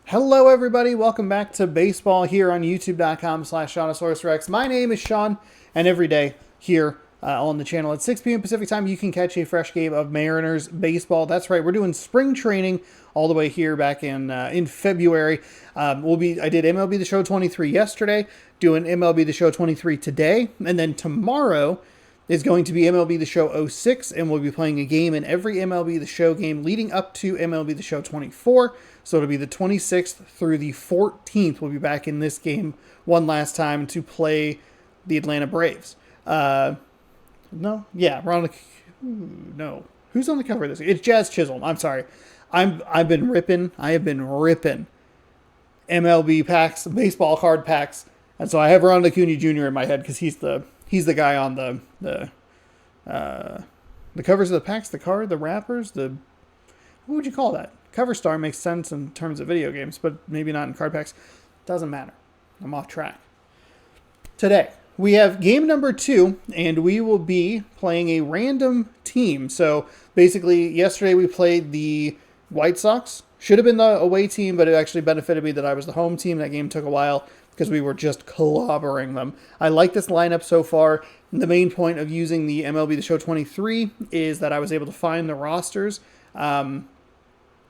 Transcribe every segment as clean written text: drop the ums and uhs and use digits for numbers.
Hello, everybody. Welcome back to baseball here on youtube.com/SeanOsaurusRex. My name is Sean, and every day here on the channel at 6 p.m. Pacific time, you can catch a fresh game of Mariners baseball. That's right. We're doing spring training all the way here back in February. I did MLB The Show 23 yesterday, doing MLB The Show 23 today, and then tomorrow is going to be MLB The Show 06, and we'll be playing a game in every MLB The Show game leading up to MLB The Show 24. So it'll be the 26th through the 14th. We'll be back in this game one last time to play the Atlanta Braves. No, yeah, we're on the... No. Who's on the cover of this? It's Jazz Chisholm. I'm sorry. I have been ripping MLB packs, baseball card packs, and so I have Ronald Acuna Jr. in my head because he's the guy on the covers of the packs, the card, the wrappers, what would you call that? Cover star makes sense in terms of video games, but maybe not in card packs. Doesn't matter. I'm off track. Today, we have game number 2, and we will be playing a random team. So basically, yesterday we played the White Sox. Should have been the away team, but it actually benefited me that I was the home team. That game took a while because we were just clobbering them. I like this lineup so far. The main point of using the MLB The Show 23 is that I was able to find the rosters.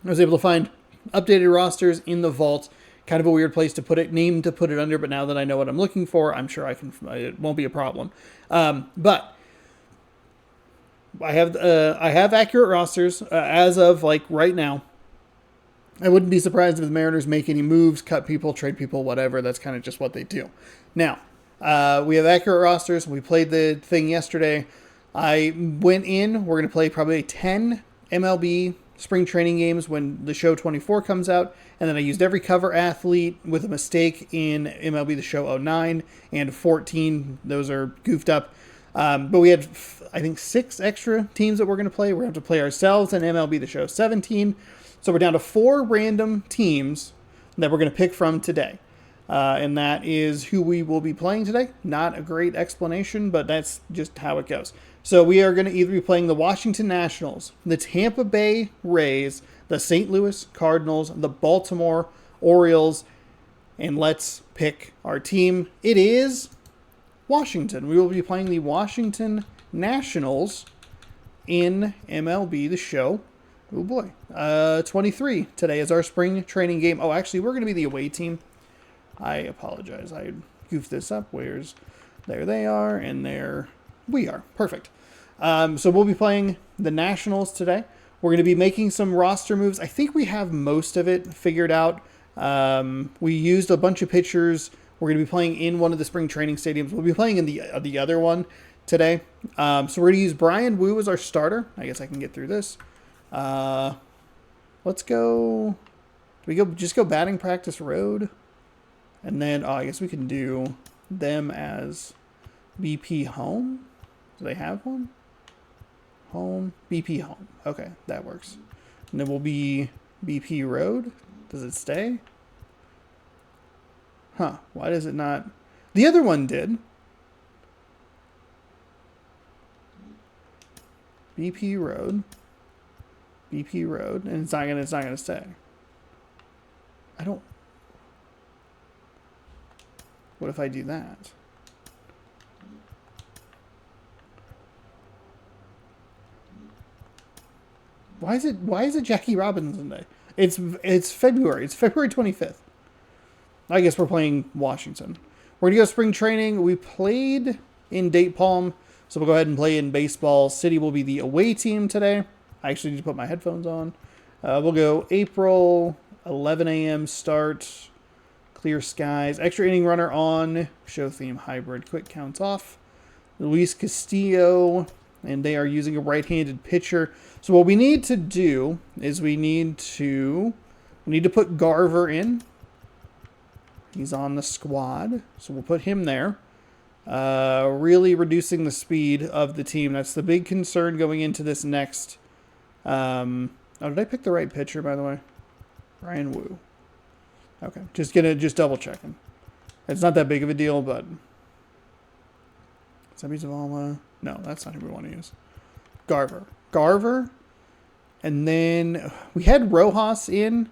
I was able to find updated rosters in the vault. Kind of a weird place to put it, name to put it under, but now that I know what I'm looking for, I'm sure it won't be a problem. But I have accurate rosters as of like right now. I wouldn't be surprised if the Mariners make any moves, cut people, trade people, whatever. That's kind of just what they do. Now, we have accurate rosters. We played the thing yesterday. I went in. We're going to play probably 10 MLB spring training games when the show 24 comes out, and then I used every cover athlete with a mistake in MLB The Show 09 and 14. Those are goofed up. But we had, I think, 6 extra teams that we're going to play. We're going to have to play ourselves in MLB The Show 17. So we're down to 4 random teams that we're going to pick from today. And that is who we will be playing today. Not a great explanation, but that's just how it goes. So we are going to either be playing the Washington Nationals, the Tampa Bay Rays, the St. Louis Cardinals, the Baltimore Orioles, and let's pick our team. It is Washington. We will be playing the Washington Nationals in MLB The Show. Oh boy. 23 today is our spring training game. Oh, actually, we're going to be the away team. I apologize. I goofed this up. There they are, and there we are. Perfect. So we'll be playing the Nationals today. We're going to be making some roster moves. I think we have most of it figured out. We used a bunch of pitchers. We're going to be playing in one of the spring training stadiums. We'll be playing in the other one today. So we're going to use Brian Wu as our starter. I guess I can get through this. Let's go. Do we just go batting practice road? And then, I guess we can do them as BP home. Do they have one? Home. BP home. Okay, that works. And then we'll be BP road. Does it stay? Huh. Why does it not? The other one did. BP road. BP road. And it's not gonna stay. I don't. What if I do that? Why is it Jackie Robinson Day? It's February. It's February 25th. I guess we're playing Washington. We're gonna go spring training. We played in Date Palm, so we'll go ahead and play in Baseball City. Will be the away team today. I actually need to put my headphones on. We'll go April 11 a.m. start. Clear skies. Extra inning runner on. Show theme hybrid. Quick counts off. Luis Castillo. And they are using a right-handed pitcher. So what we need to do is we need to put Garver in. He's on the squad. So we'll put him there. Really reducing the speed of the team. That's the big concern going into this next. Did I pick the right pitcher, by the way? Ryan Wu. Okay, just double checking. It's not that big of a deal, but Seby Zavala. No, that's not who we want to use. Garver, and then we had Rojas in.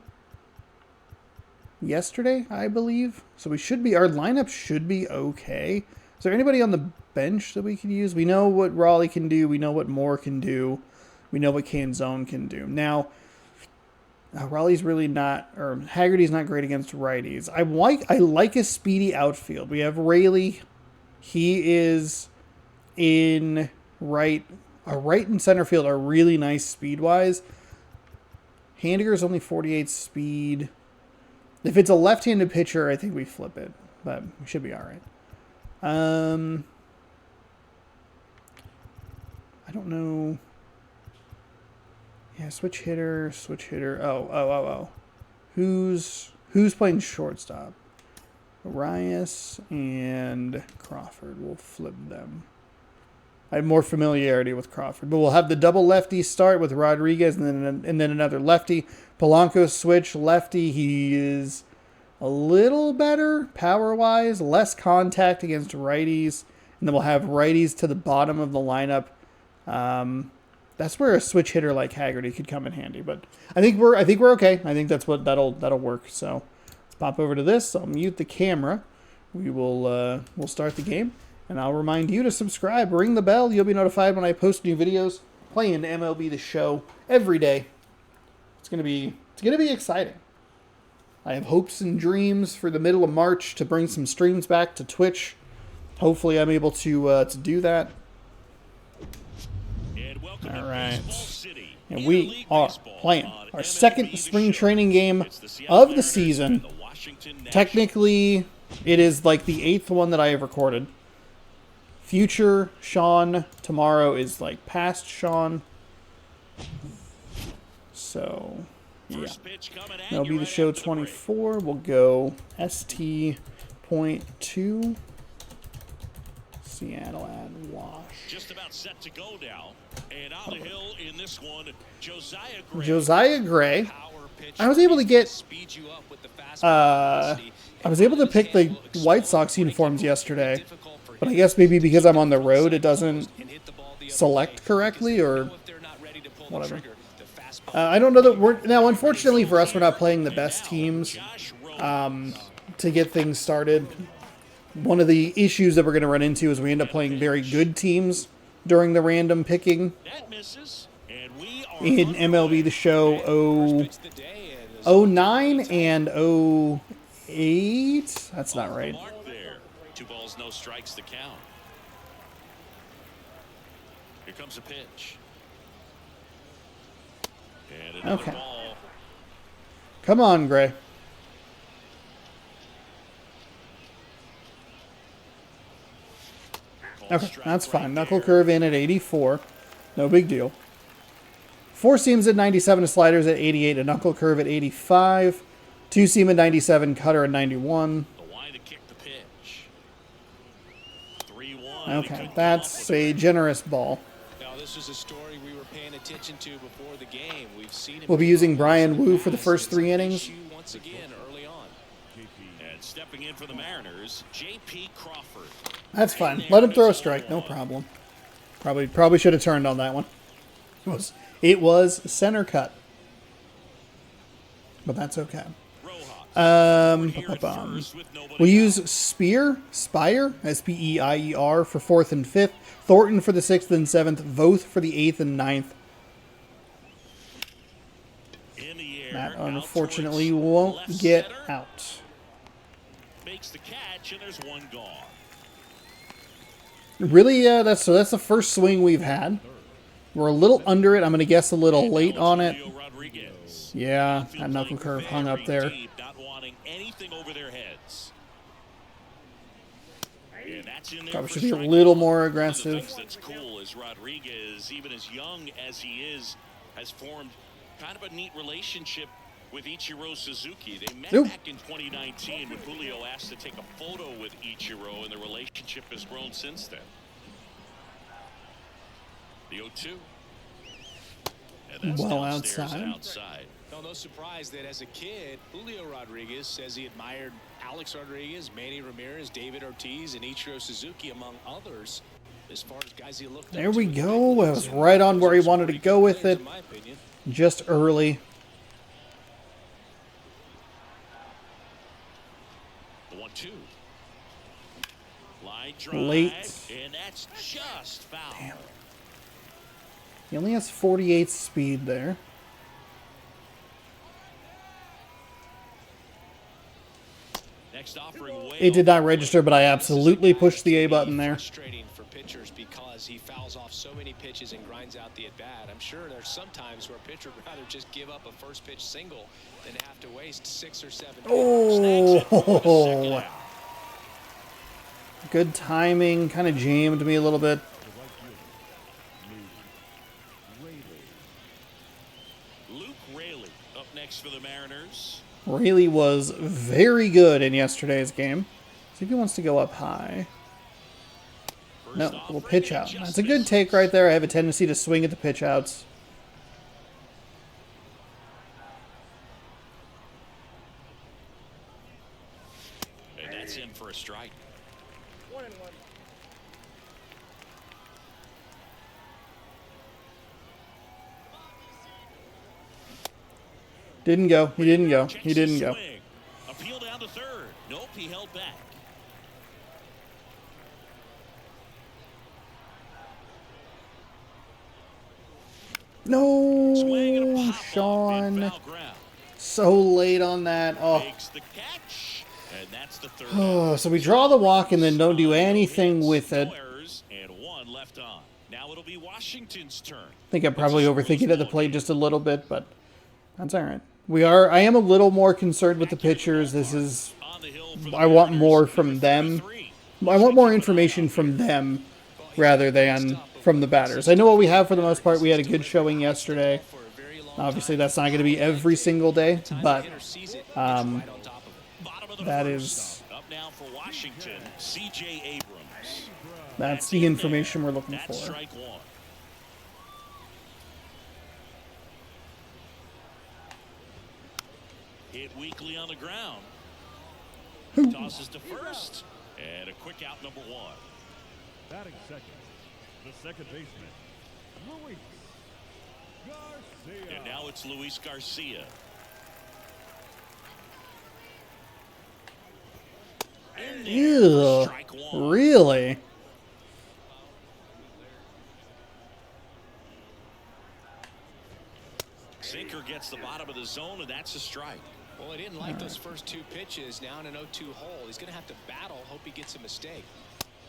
yesterday, I believe. So we should be, our lineup should be okay. Is there anybody on the bench that we can use? We know what Raleigh can do. We know what Moore can do. We know what Canzone can do. Now, Raleigh's really not, or Haggerty's not great against righties. I like a speedy outfield. We have Rayleigh. He is in right and center field are really nice speed-wise. Handiger's only 48 speed. If it's a left-handed pitcher, I think we flip it, but we should be all right. I don't know. Yeah, switch hitter. Oh. Who's playing shortstop? Arias and Crawford. We'll flip them. I have more familiarity with Crawford, but we'll have the double lefty start with Rodriguez and then another lefty. Polanco switch lefty. He is a little better power-wise, less contact against righties, and then we'll have righties to the bottom of the lineup. That's where a switch hitter like Haggerty could come in handy, but I think we're okay. I think that'll work. So let's pop over to this. I'll mute the camera. We'll start the game, and I'll remind you to subscribe, ring the bell. You'll be notified when I post new videos. Playing MLB The Show every day. It's gonna be exciting. I have hopes and dreams for the middle of March to bring some streams back to Twitch. Hopefully, I'm able to do that. All right. And we are playing our second spring training game of the season. Technically, it is like the 8th one that I have recorded. Future Sean tomorrow is like past Sean. So, yeah. MLB The Show 24. We'll go ST.2. Seattle and Wash. Just about set to go now. And on the hill in this one, Josiah Gray. I was able to get I was able to pick the White Sox uniforms yesterday, but I guess maybe because I'm on the road it doesn't select correctly or whatever. I don't know that now unfortunately for us we're not playing the best teams to get things started. One of the issues that we're going to run into is we end up playing very good teams during the random picking in MLB The Show 09 and 08. That's not right. 2 balls, no strikes to count. Here comes a pitch. And okay. Ball. Come on, Gray. Okay, that's fine. Knuckle curve in at 84. No big deal. 4 seams at 97, sliders at 88, a knuckle curve at 85. 2 seam at 97, cutter at 91. Okay, that's a generous ball. Now, this is a story we were paying attention to before the game. We've seen him. We'll be using Brian Wu for the first 3 innings. Once again, early on. And stepping in for the Mariners, J.P. Crawford. That's fine. Let him throw a strike. No problem. Probably should have turned on that one. It was center cut. But that's okay. We'll use Speier, S-P-E-I-E-R, for 4th and 5th. Thornton for the 6th and 7th. Voth for the 8th and 9th. That unfortunately won't get out. Makes the catch, and there's 1 gone. Really, that's the first swing we've had. We're a little under it. I'm going to guess a little late on it. Yeah, that knuckle curve hung up there. Probably should be a little more aggressive. That's cool is Rodriguez, even as young as he is, has formed kind of a neat relationship with Ichiro Suzuki. They met back in 2019 when Julio asked to take a photo with Ichiro, and the relationship has grown since then. The 0-2. Well outside. Well, no surprise that as a kid, Julio Rodriguez says he admired Alex Rodriguez, Manny Ramirez, David Ortiz, and Ichiro Suzuki, among others. As far as guys he looked up to. There we go. I was right on where he wanted to go with it. Just early. The 1-2. Line drive, Late. and that's just foul. Damn. He only has 48 speed there. Next offering way It did not register, but I absolutely pushed the A button there. Frustrating for pitchers because he fouls off so many pitches and grinds out the at bat. I'm sure there's some times where a pitcher would rather just give up a first pitch single than have to waste 6 or 7. Oh, good timing. Kind of jammed me a little bit. Luke Raley up next for the Mariners. Raley was very good in yesterday's game. See if he wants to go up high. No, little pitch out. That's a good take right there. I have a tendency to swing at the pitch outs. And that's in for a strike. 1-1. Didn't go. He didn't go. He didn't go. Appeal down to third. Nope, he held back. No, Sean. So late on that. Oh. Makes the catch, and that's the third. Oh, so we draw the walk and then don't do anything with it. And one left on. Now it'll be Washington's turn. I think I'm probably overthinking at the plate just a little bit, but that's all right. I am a little more concerned with the pitchers. This is, I want more from them. I want more information from them rather than from the batters. I know what we have for the most part. We had a good showing yesterday. Obviously, that's not going to be every single day, but that is, Up now for Washington, C.J. Abrams. that's the information we're looking That's for. strike one. Hit weakly on the ground. Tosses to first. And a quick out, number one. Batting second, the second baseman, Luis Garcia. And now it's Luis Garcia. In there, Ew, strike one. really? Sinker gets the bottom of the zone, and that's a strike. Well, he didn't like those first 2 pitches. Now in an 0-2 hole, he's going to have to battle. Hope he gets a mistake.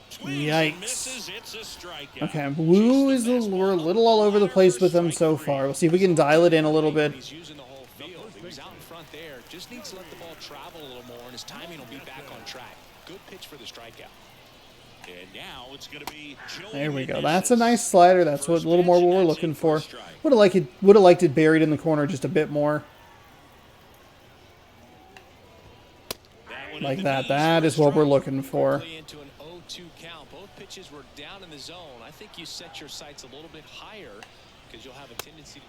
Swings and misses. It's a strikeout. Okay, Blue is we're a little all over the place with him so far. We'll see if we can dial it in a little bit. He's using the whole field. He was out in front there. Just needs to let the ball travel a little more, and his timing will be back on track. Good pitch for the strikeout. And now it's going to be Joey There we go. Meneses. That's a nice slider. That's what a little more what we're looking for. Would have liked it buried in the corner just a bit more. Like that. That is what we're looking for. Quickly into an 0-2 count. Both pitches were down in the zone. I think you set your sights a little bit higher because you'll have a tendency to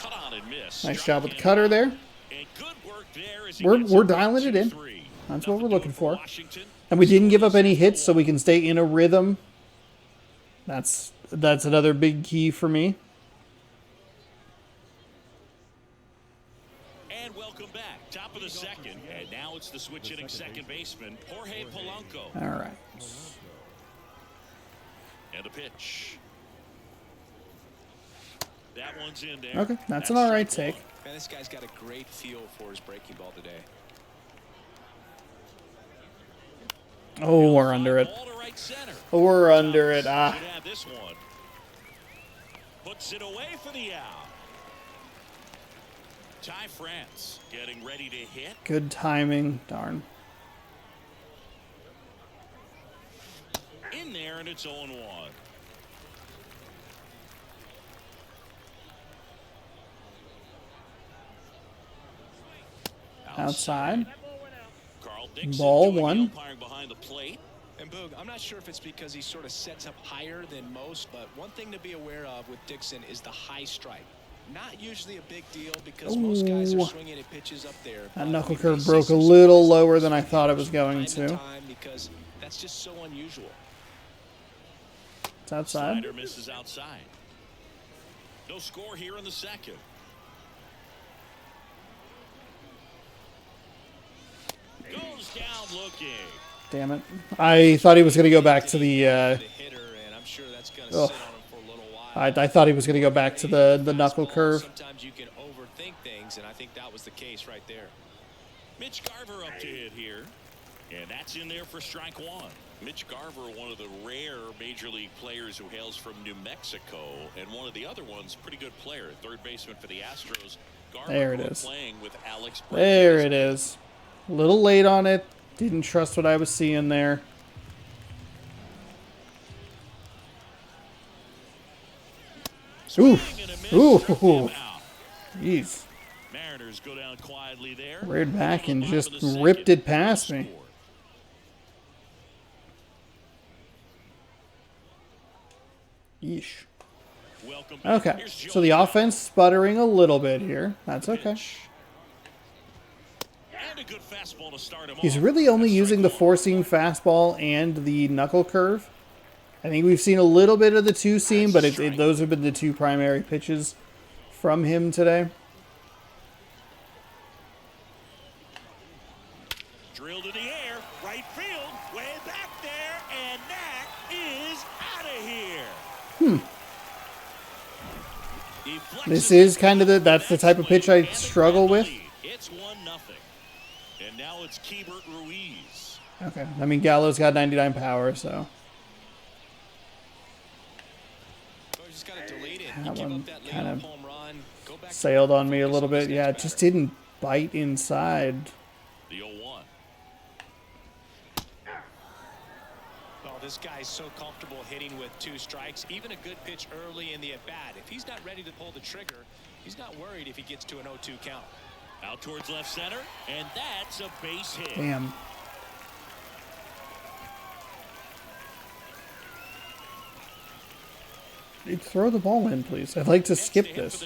Cut on and miss. Nice Struck job with the him cutter out. there. And good work there as he We're gets it dialing it in. 2-3. That's what we're Nothing looking doing for. Washington. And we didn't give up any hits, so we can stay in a rhythm. That's another big key for me. And welcome back. Top of the second. And now it's the switch hitting second baseman, Jorge Polanco. All right. And a pitch. That one's in there. Okay, that's an all right strike take. one. Man, this guy's got a great feel for his breaking ball today. Oh, we're under it. Ball to right center. We're under it. Ah. Should have this one. Puts it away for the out. Ty France getting ready to hit. Good timing. Darn. In there, and it's 0-1. Outside. Carl Dixon Ball doing the one. umpiring behind the plate. And Boog, I'm not sure if it's because he sort of sets up higher than most, but one thing to be aware of with Dixon is the high strike. Not usually a big deal because most guys are Ooh. swinging at pitches up there. That but knuckle we curve see broke a some little spots lower than I thought it was going time to. time because that's just so unusual. It's outside. Slider misses outside. No score here in the second. Goes down looking. Damn it. I thought he was going to go back to the... hitter, and I'm sure that's going to Ugh. sit on him for a little while. I thought he was going to go back to the knuckle curve. Sometimes you can overthink things, and I think that was the case right there. Mitch Garver up to hit here. And that's in there for strike one. Mitch Garver, one of the rare major league players who hails from New Mexico, and one of the other ones, pretty good player, third baseman for the Astros. Garver There it is. playing with Alex There it is. A little late on it. Didn't trust what I was seeing there. Ooh. Ooh. Jeez. Mariners go down quietly there. Reared back and just ripped it past me. Yeesh. Okay, so the offense sputtering a little bit here. That's okay. He's really only using the four-seam fastball and the knuckle curve. I think we've seen a little bit of the two-seam, but those have been the two primary pitches from him today. Drilled in the air, right field, way back there, and that is out of here. This is kind of that's the type of pitch I struggle with. It's 1-0. And now it's Keibert Ruiz. Okay, I mean Gallo's got 99 power, so that one kind of sailed on me a little bit. Yeah, it just didn't bite inside. The 0-1. Well, this guy's so comfortable hitting with two strikes. Even a good pitch early in the at-bat. If he's not ready to pull the trigger, he's not worried if he gets to an 0-2 count. Out towards left center, and that's a base hit. Damn. Throw the ball in, please. I'd like to skip this.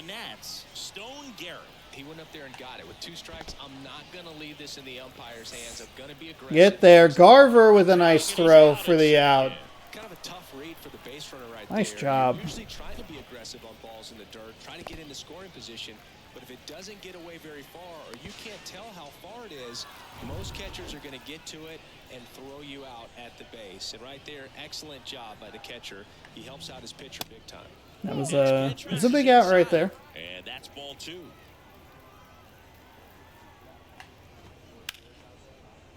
Stone Garrett. He went up there and got it with two strikes. I'm not going to leave this in the umpire's hands. I'm going to be aggressive. Get there. Garver with a nice throw for the out. Kind of a tough read for the base runner right there. Nice job. You're usually trying to be aggressive on balls in the dirt, trying to get into scoring position. But if it doesn't get away very far, or you can't tell how far it is, most catchers are going to get to it and throw you out at the base. And right there, excellent job by the catcher. He helps out his pitcher big time. That was a big out right there. And that's ball two.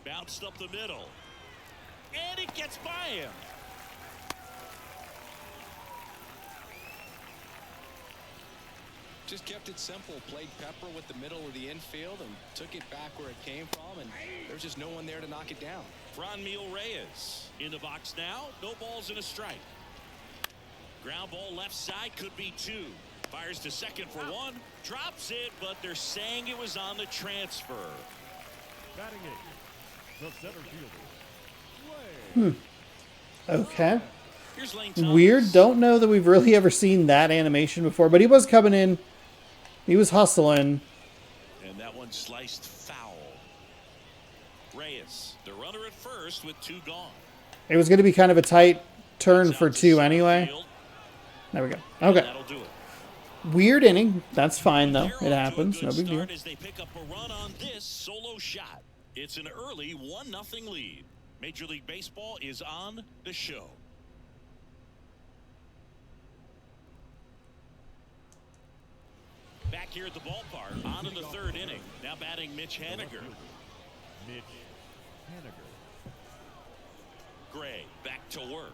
Bounced up the middle. And it gets by him. Just kept it simple, played pepper with the middle of the infield and took it back where it came from, and there's just no one there to knock it down. Franmil Reyes in the box now. No balls and a strike. Ground ball left side, could be two. Fires to second for one. Drops it, but they're saying it was on the transfer. Batting eighth, the center fielder. Okay. Here's Lane Thomas. Weird. Don't know that we've really ever seen that animation before, but he was coming in. He was hustling. And that one sliced foul. Reyes, the runner at first with two gone. It was going to be kind of a tight turn for two anyway. There we go. Okay. That'll do it. Weird inning. That's fine, though. It happens. No big deal. As they pick up a run on this solo shot. It's an early 1-0 lead. Major League Baseball is on the show. Back here at the ballpark, on in the third inning. Now batting Mitch Haniger. Mitch Haniger. Gray back to work.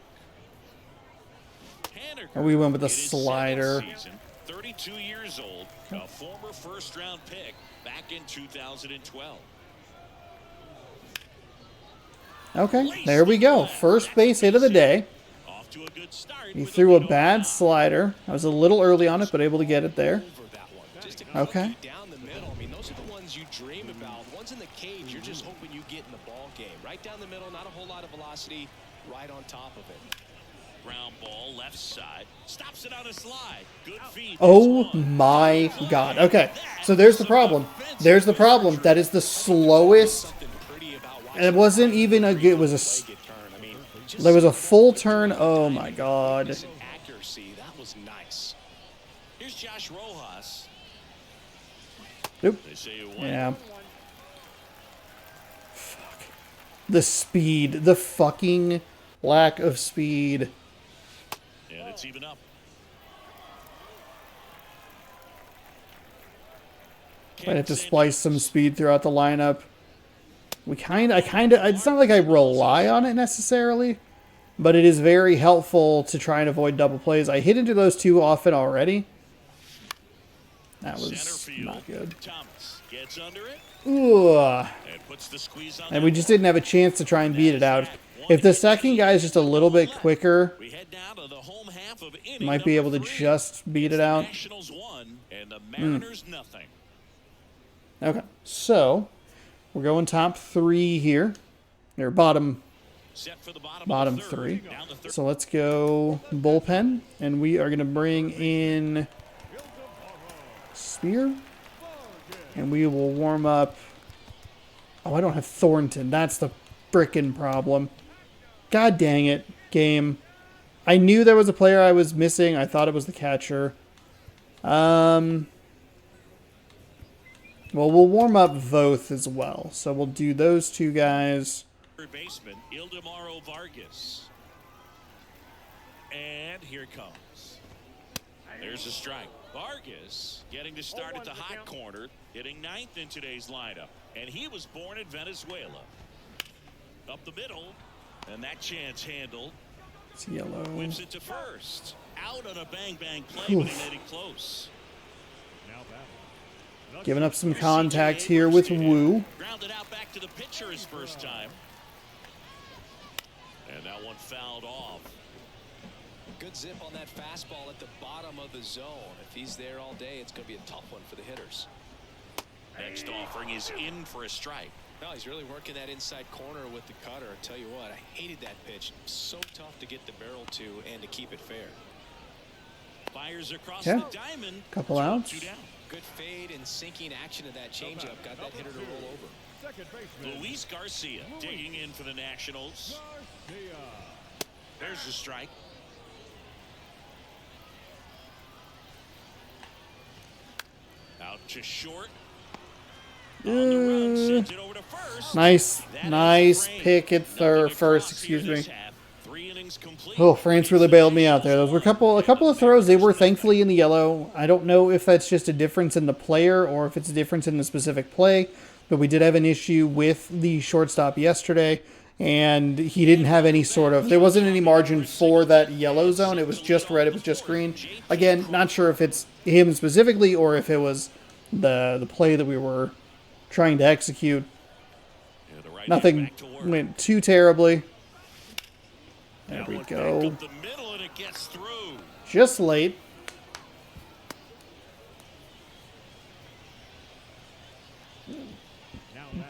Haniger. We went with a in his second slider. Season, 32 years old, a former first-round pick back in 2012. Okay, there we go. First base hit of the day. Off to a good start. He with threw a leadoff bad out. slider. I was a little early on it, but able to get it there. Over that one. Just to Okay. keep you down the middle. I mean, those are the ones you dream about. Ones in the cage, you're just hoping you get in the ball game. Right down the middle, not a whole lot of velocity, right on top of it. Ground ball left side. Stops it on a slide. Good feed. Oh my God. Okay, so there's the problem. There's the problem. That is the slowest. Something pretty about watching. It wasn't even a good. It was a. Leg get turned. I mean, just There was a full turn. Oh my God. some accuracy. That was nice. Here's Josh Rojas. Oop. They say it won. Yeah. The speed. The fucking lack of speed. And it's even up. I have to splice some speed throughout the lineup. It's not like I rely on it necessarily, but it is very helpful to try and avoid double plays. I hit into those too often already. That was not good. Thomas gets under it. Ugh. And puts the squeeze on. And we just didn't have a chance to try and beat it out. If the second guy is just a little bit quicker, We head down to the home half of inning might be able to number 3. just beat it out. Nationals 1 and the Mariners nothing. Okay, so we're going top 3 here. Or bottom Set for the bottom of the third. 3. Down to third. So let's go bullpen, and we are going to bring in Spear, and we will warm up. Oh, I don't have Thornton. That's the frickin' problem. God dang it, game. I knew there was a player I was missing. I thought it was the catcher. Well, we'll warm up Voth as well. So we'll do those two guys. Third baseman Ildemaro Vargas. And here it comes. There's a strike. Vargas getting to start at the hot corner, hitting 9th in today's lineup. And he was born in Venezuela. Up the middle, and that chance handled. It's yellow. Whips it to first. Out on a bang-bang play, but he made it close. Now batting. Giving up some contact here with Wu. Grounded out back to the pitcher his first time. And that one fouled off. Good zip on that fastball at the bottom of the zone. If he's there all day, it's going to be a tough one for the hitters. Next offering is in for a strike. No, he's really working that inside corner with the cutter. I tell you what, I hated that pitch. So tough to get the barrel to and to keep it fair. Fires across Okay. the diamond. Couple outs. 2 down. Good fade and sinking action of that changeup. Got that hitter to roll over. Second baseman. Luis Garcia digging in for the Nationals. Garcia. There's the strike. Out to short. On the run, sends it over to first. Nice, That nice is the frame. pick at Nothing first. across here Excuse this me. half. 3 innings complete. Oh, France really bailed me out there. Those were a couple of throws. They were thankfully in the yellow. I don't know if that's just a difference in the player or if it's a difference in the specific play, but we did have an issue with the shortstop yesterday, and he didn't have any sort of. There wasn't any margin for that yellow zone. It was just red. It was just green. Again, not sure if it's him specifically or if it was the play that we were trying to execute. Yeah, the right Nothing hand back to work. went too terribly. There That we one back go. up the middle, and it gets through. Just late. Now batting.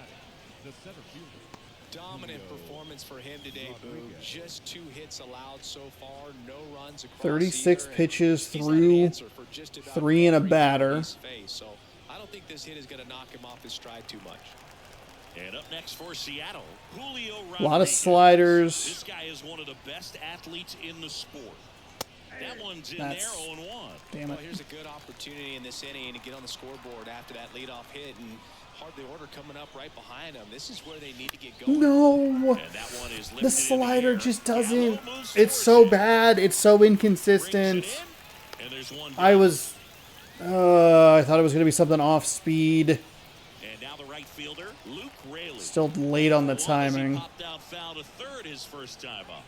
The center fielder. Dominant performance for him today, Boo. Just 2 hits allowed so far. No runs across 36 either, and pitches he's not an through answer for just about 3 and a every batter. he's faced. So I don't think this hit is going to knock him off his stride too much. And up next for Seattle, Julio Rodriguez. A lot of sliders. This guy is one of the best athletes in the sport. That one's in That's- there 0-1. Damn Well, it. here's a good opportunity in this inning to get on the scoreboard after that leadoff hit, and hardly order coming up right behind them. This is where they need to get going. No. And that one is lifted The in slider air. just Gallo doesn't. moves It's towards so it. bad. It's so Brings inconsistent. it in, and there's one I down. was. I thought it was going to be something off speed. And now the right fielder, Luke Raley. Still late on the One as he timing. popped out foul to third his first time up.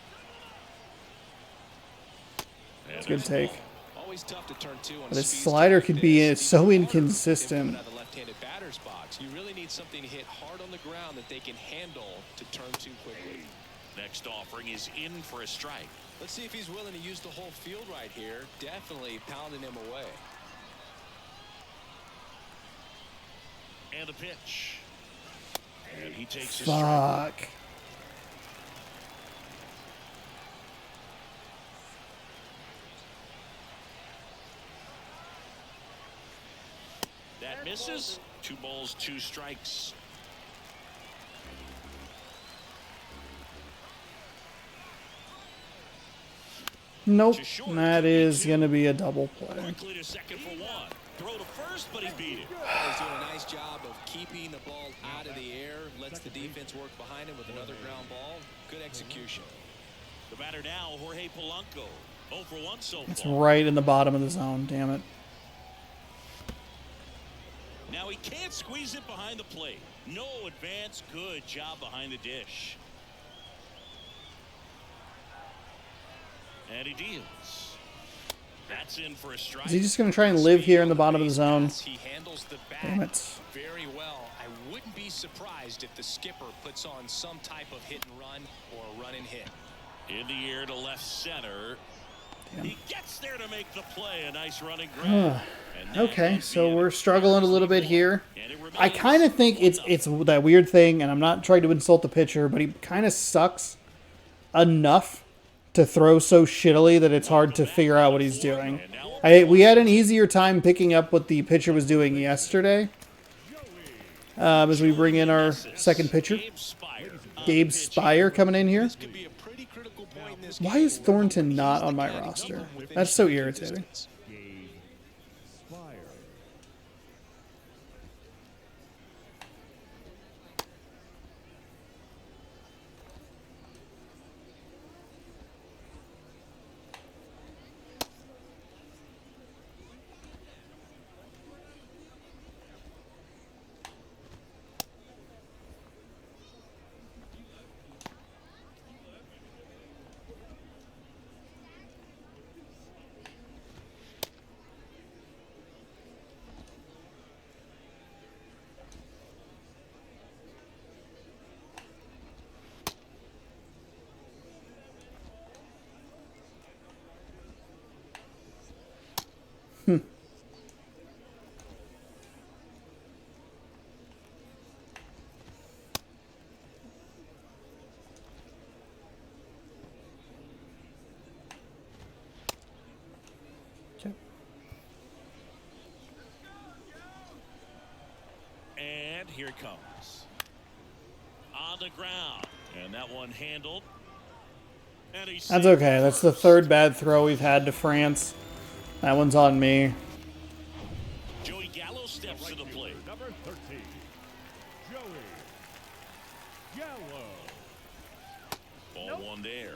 It's a good take. Always tough to turn 2 on But his speed slider stuff could like be this. so Harder inconsistent. if you put out the left-handed batter's box. You really need something to hit hard on the ground that they can handle to turn 2 quickly. Next offering is in for a strike. Let's see if he's willing to use the whole field right here. Definitely pounding him away. And a pitch. And he takes a strike. Fuck. That misses. 2 balls, 2 strikes. Nope. That is going to be a double play. Quickly to second for one. Throw to first, but he beat it. He's doing a nice job of keeping the ball out of the air. Lets the defense work behind him with another ground ball. Good execution. The batter now, Jorge Polanco. 0 for 1 so It's far. right in the bottom of the zone. Damn it. Now he can't squeeze it behind the plate. No advance. Good job behind the dish. And he deals. That's in for a strike. Is he just going to try and live here in the bottom of the zone? He handles the bat Damn it. very well. I wouldn't be surprised if the skipper puts on some type of hit and run or a run and hit. In the air to left center. Damn. He gets there to make the play. A nice running grab. Okay, so we're struggling a little bit here. I kind of think it's that weird thing, and I'm not trying to insult the pitcher, but he kind of sucks enough to throw so shittily that it's hard to figure out what he's doing. We had an easier time picking up what the pitcher was doing yesterday as we bring in our second pitcher. Gabe Spire coming in here. Why is Thornton not on my roster? That's so irritating. Fire. Okay. And here it comes. On the ground. And that one handled. And he's That's okay. That's the third bad throw we've had to France. That one's on me. Joey Gallo steps to the plate. Number 13. Joey Gallo. Ball one there.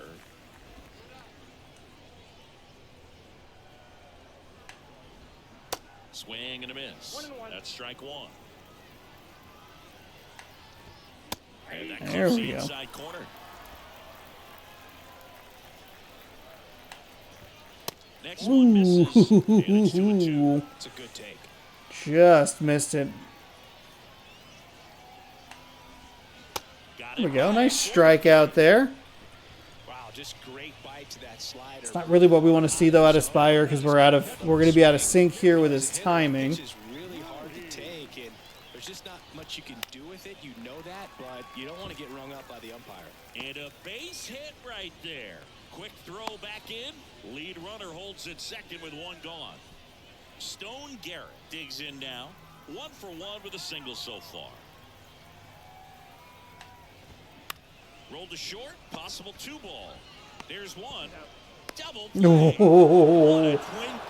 Swing and a miss. That's strike one. And that There clips we the go. inside corner. Next one misses. And it's 2-2. It's a good take. Just missed it. Got There it. we go. Nice strikeout there. Wow, just great bite to that slider. It's not really what we want to see though out of Spire because we're going to be out of sync here with his timing. It's just really hard to take, and there's just not much you can do with it. You know that, but you don't want to get rung up by the umpire. And a base hit right there. Quick throw back in. Lead runner holds it second with one gone. Stone Garrett digs in now. 1 for 1 with a single so far. Rolled to short. Possible 2-ball. There's one. Double play. Oh,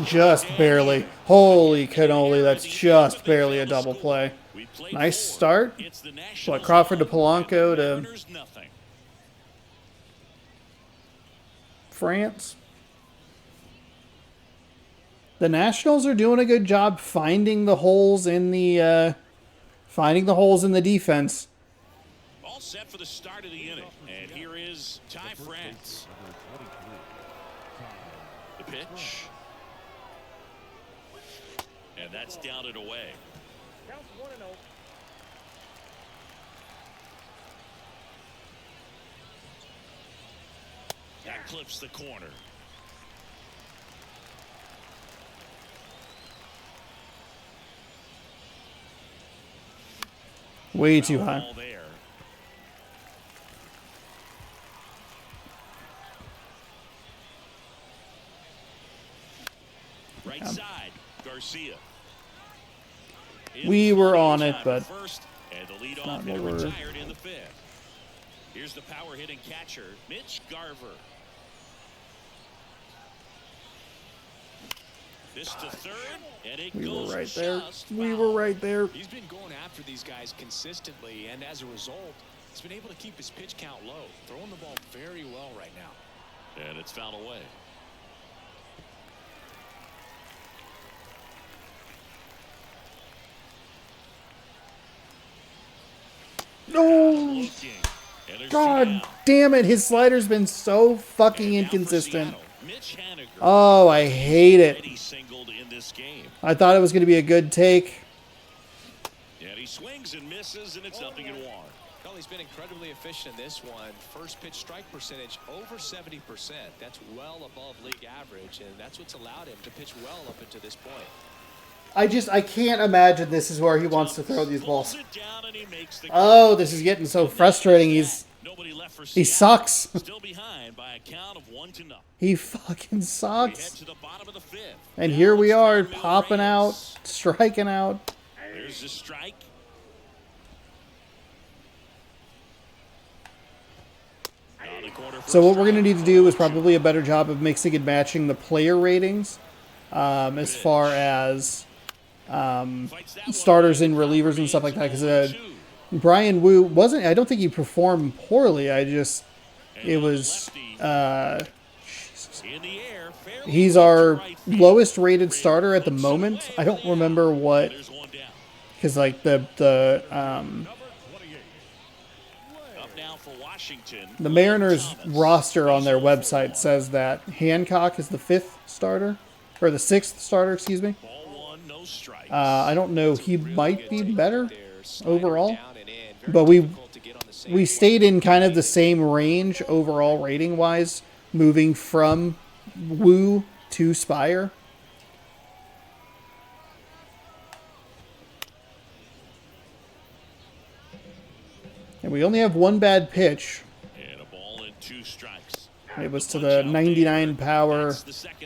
just barely. Holy cannoli, that's just barely a double play. We played Nice 4. start. It's the Nationals What, Crawford to one, Polanco and the to Mariners nothing. France. The Nationals are doing a good job finding the holes in the defense. All set for the start of the inning. And here is Ty France. The pitch. And that's down and away. That clips the corner. Way too high. Ball there. Right side, Garcia. We were on it, but first, and the lead not off what hitter we're- retired in the 5th. Here's the power hitting catcher, Mitch Garver. This to third, and it We were goes right there. just We foul. were right there. He's been going after these guys consistently, and as a result, he's been able to keep his pitch count low, throwing the ball very well right now. And it's fouled away. No! God damn it. His slider's been so fucking inconsistent. Oh, I hate it. I thought it was going to be a good take. And he swings and misses, and it's 0-1. Well, he's been incredibly efficient in this one. First pitch strike percentage over 70%. That's well above league average, and that's what's allowed him to pitch well up until this point. I can't imagine this is where he wants to throw these balls. Oh, this is getting so frustrating. He sucks. Still behind by a count of 1-0. He fucking sucks. And here we are, popping out, striking out. There's the strike. So what we're going to need to do is probably a better job of mixing and matching the player ratings as far as starters and relievers and stuff like that. Because Brian Wu wasn't, I don't think he performed poorly. It was, he's our lowest rated starter at the moment. I don't remember what, because like the Mariners roster on their website says that Hancock is the 5th starter, or the 6th starter, excuse me. I don't know. He might be better overall, but we stayed in kind of the same range overall rating wise, moving from Wu to Spire. And we only have one bad pitch. And a ball and 2 strikes. It was to the 99 power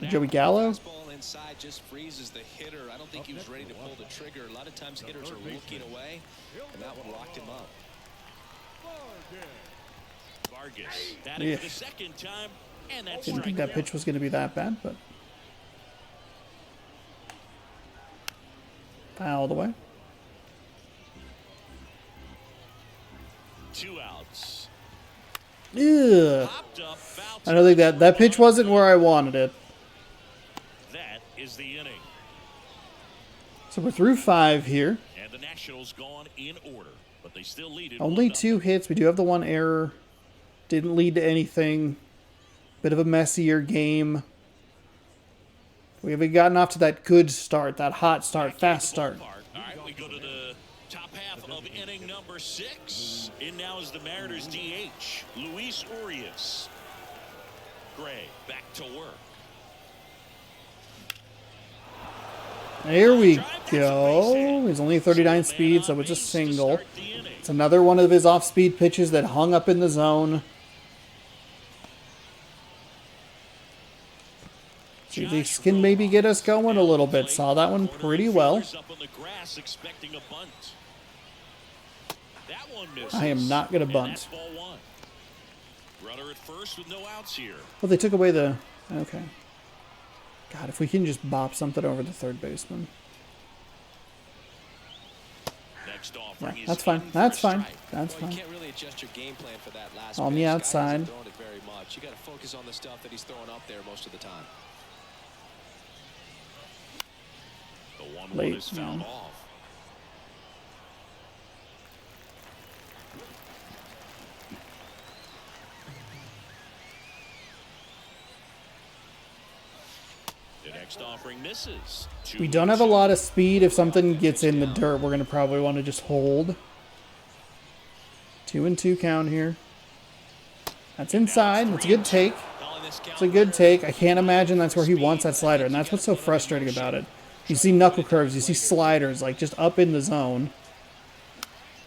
Joey Gallo. Inside just freezes the hitter. I don't think he was ready to pull the trigger. A lot of times hitters are looking away, and that one locked him up. Vargas batting for the second time, and that's Didn't think that pitch was going to be that bad, but fouled away. 2 outs. Ugh. I don't think that pitch wasn't where I wanted it. That is the inning. So we're through 5 here. And the Nationals gone in order, but they still lead it. Only 2 hits. We do have the 1 error. Didn't lead to anything. Bit of a messier game. We haven't gotten off to that good start, that hot start, fast start. All right, we go to the top half of inning number 6. In now is the Mariners DH, Luis Urias. Gray back to work. There we go. He's only 39 speed, so it's a single. It's another one of his off-speed pitches that hung up in the zone. See if this can maybe get us going a little bit. Saw that one pretty well. I am not going to bunt. Runner at first with no outs here. Well, they took away the... Okay. God, if we can just bop something over the third baseman. Yeah, that's fine. That's fine. That's fine. You can't really adjust your game plan for that last On pitch. the Guy outside. hasn't thrown it very much. You got to focus on the stuff that he's throwing up there most of the time. The 1-1 Late. is fouled off. The next offering misses. We don't have a lot of speed. If something gets in the dirt, we're going to probably want to just hold. 2-2 count here. That's inside. That's a good take. It's a good take. I can't imagine that's where he wants that slider, and that's what's so frustrating about it. You see knuckle curves, you see sliders, like just up in the zone.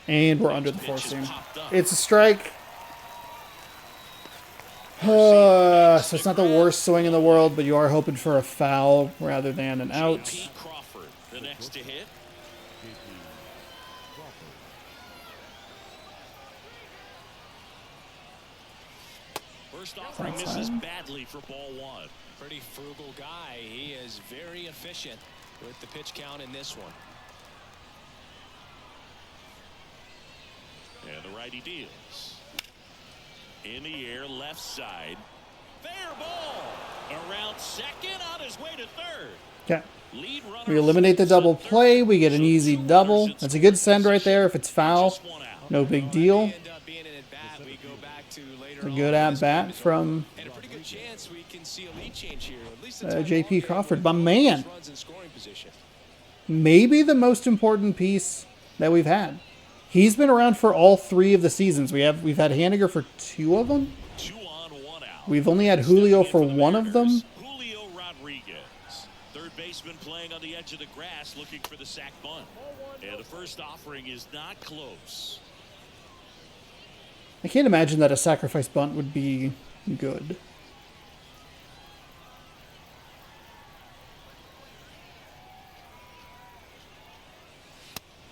And we're under the 4-seam. It's a strike. So it's not the worst swing in the world, but you are hoping for a foul rather than an out. Crawford, the next to hit. First offering That's misses fine. badly for ball one. Pretty frugal guy. He is very efficient with the pitch count in this one. And the righty deals. In the air, left side. Fair ball. Around second, on his way to third. Okay. Lead runner We eliminate the double play. We get an easy double. That's a good send right there. If it's foul, no big deal. End up being an at-bat we go back to later It's a on good in this game at-bat as well. from And a pretty good chance we can see a lead change here. At least the J.P. time Crawford, with my both man. runs in scoring position. Maybe the most important piece that we've had. He's been around for all 3 of the seasons. We've had Haniger for 2 of them. 2 on, 1 out. We've only had Julio for 1 of them. Julio Rodriguez, third baseman playing on the edge of the grass, looking for the sac bunt. And the first offering is not close. I can't imagine that a sacrifice bunt would be good.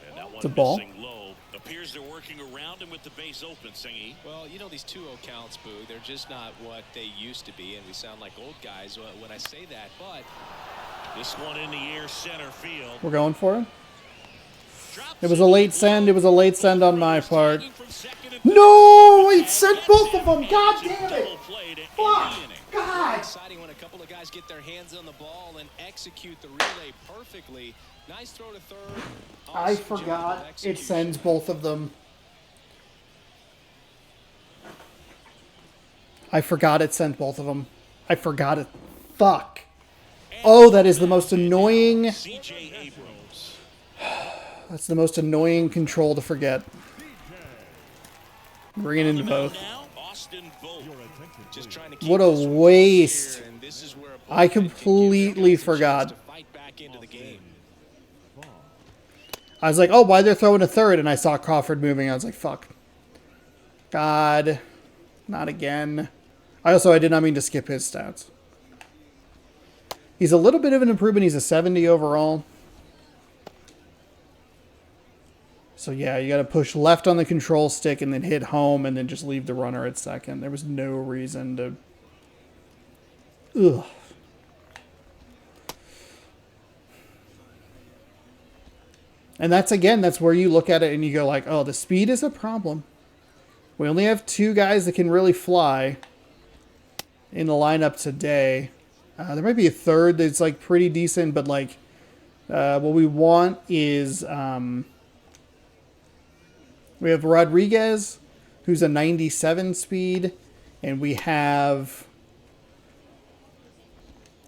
And that one It's a ball. missing low. Appears they're working around him with the base open, Singy. Well, you know, these 2-0 counts, Boo, they're just not what they used to be, and we sound like old guys when I say that, but This one in the air, center field. We're going for it. It was a late send. It was a late send on my part. No! It sent both of them! God damn it! Fuck! God! exciting when a couple of guys get their hands on the ball and execute the relay perfectly. Nice throw to third. I Awesome job forgot of it execution. sends both of them. I forgot it sent both of them. I forgot it. Fuck. Oh, that is the most annoying. C.J. Abrams. That's the most annoying control to forget. Bring it into both. Now, Austin Vogt. Just trying to keep What a this one waste. here, and this is where a I bullpen can give completely guys a chance forgot. to fight back into the game. I was like, oh, why they're throwing a third? And I saw Crawford moving. I was like, fuck. God. Not again. I did not mean to skip his stats. He's a little bit of an improvement. He's a 70 overall. So yeah, you got to push left on the control stick and then hit home and then just leave the runner at second. There was no reason to... Ugh. And that's where you look at it and you go like, oh, the speed is a problem. We only have 2 guys that can really fly in the lineup today. There might be a third that's like pretty decent, but like what we want is we have Rodriguez, who's a 97 speed, and we have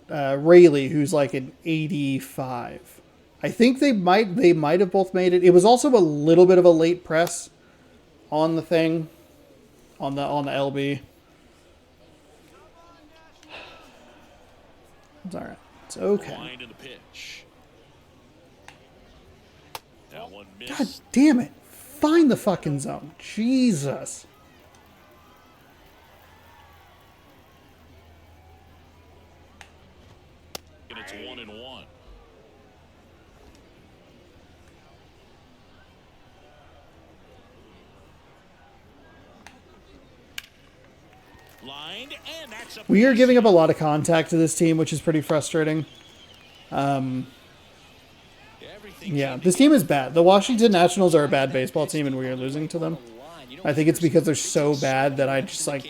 Rayleigh, who's like an 85. I think they might have both made it. It was also a little bit of a late press on the thing, on the LB. It's all right. It's okay. Line in the pitch. That one God missed. damn it! Find the fucking zone, Jesus. And it's 1-1. Lined, and that's We are giving up a lot of contact to this team, which is pretty frustrating. Yeah, this team is bad. The Washington Nationals are a bad baseball team, and we are losing to them. I think it's because they're so bad that I just like...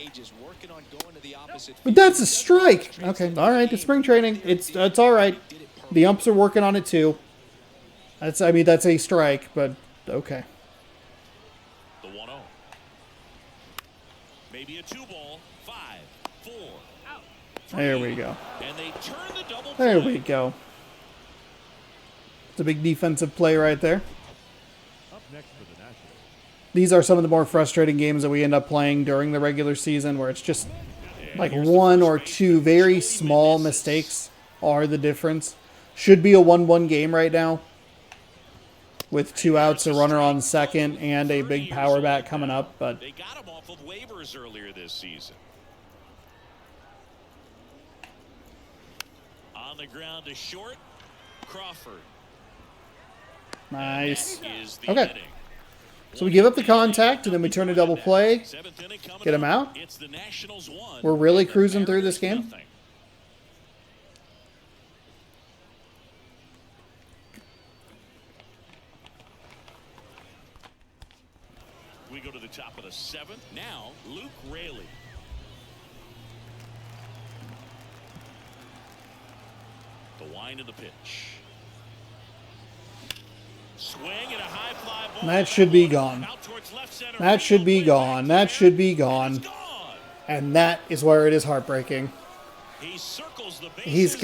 But that's a strike! Okay, alright, it's spring training. It's alright. The umps are working on it too. That's a strike, but okay. The 1-0. Maybe a 2-ball. 5, 4. Out. There we go. And they turn the double There play. we go. It's a big defensive play right there. Up next for the Nationals, These are some of the more frustrating games that we end up playing during the regular season, where it's just like 1 or 2 very small mistakes are the difference. Should be a 1-1 game right now, with 2 outs, a runner on second, and a big power bat coming up. But They got him off of waivers earlier this season. On the ground to short, Crawford. nice. That is the Okay. inning. So we give up the contact, and then we turn a double play, get him out. We're really cruising through this game. We go to the top of the 7th. Now, Luke Raley. The wind of the pitch. Swing and a high fly ball. That should be gone. That should be gone. That should be gone. And that is where it is heartbreaking. He has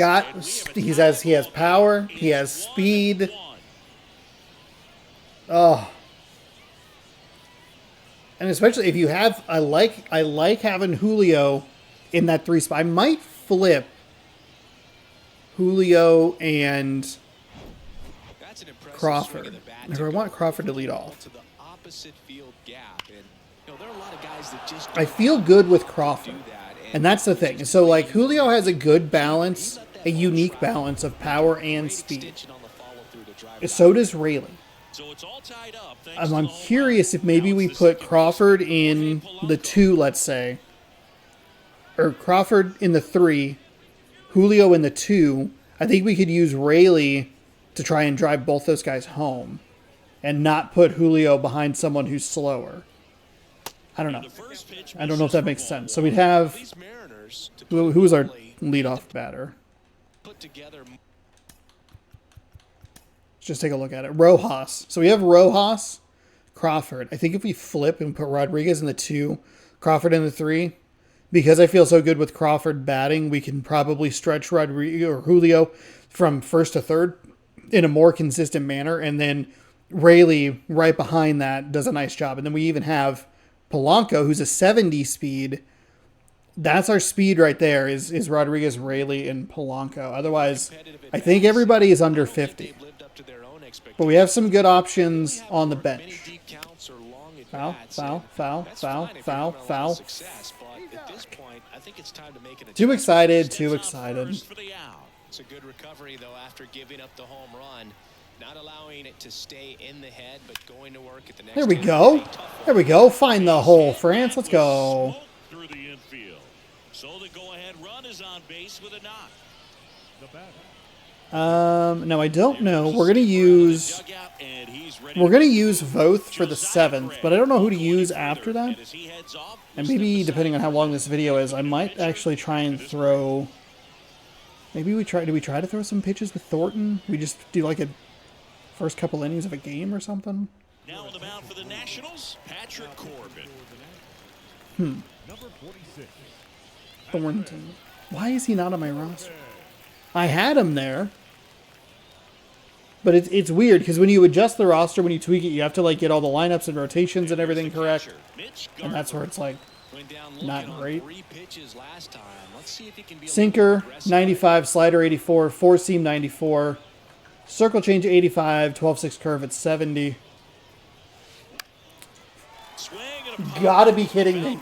power. He has speed. Oh. And especially if you have, I like having Julio in that 3 spot. I might flip Julio and Crawford. Or I want Crawford to lead off. I feel good with Crawford. And that's the thing. So, like, Julio has a good balance, a unique balance of power and speed. So does Raley. I'm curious if maybe we put Crawford in the 2, let's say. Or Crawford in the 3, Julio in the 2. I think we could use Raley to try and drive both those guys home. And not put Julio behind someone who's slower. I don't know. I don't know if that makes sense. So we'd have... Who was our leadoff batter? Let's just take a look at it. Rojas. So we have Rojas, Crawford. I think if we flip and put Rodriguez in the 2, Crawford in the 3, because I feel so good with Crawford batting, we can probably stretch Rodriguez or Julio from first to third in a more consistent manner. And then Raley right behind that does a nice job. And then we even have Polanco, who's a 70 speed. That's our speed right there is Rodriguez, Raley, and Polanco. Otherwise, I think everybody is under 50. But we have some good options on the bench. Foul, foul, foul, foul, foul, foul. Too excited, too excited. It's a good recovery, though, after giving up the home run. Not allowing it to stay in the head, but going to work at the next. There we go. There we go. Find the hole, France. Let's go. Through the infield. So the go-ahead run is on base with a knock. No, I don't know. We're gonna use Voth for the 7th, but I don't know who to use after that. And maybe depending on how long this video is, I might actually try and throw. Maybe do we try to throw some pitches with Thornton? We just do like a first couple innings of a game or something. Now on the mound for the Nationals, Patrick Corbin. Number 46. Thornton. Why is he not on my roster? I had him there. But it's weird because when you adjust the roster, when you tweak it, you have to like get all the lineups and rotations and everything correct. And that's where it's like not great. Sinker 95, slider 84, 4-seam 94, circle change 85, 12-6 curve at 70. Gotta be kidding me.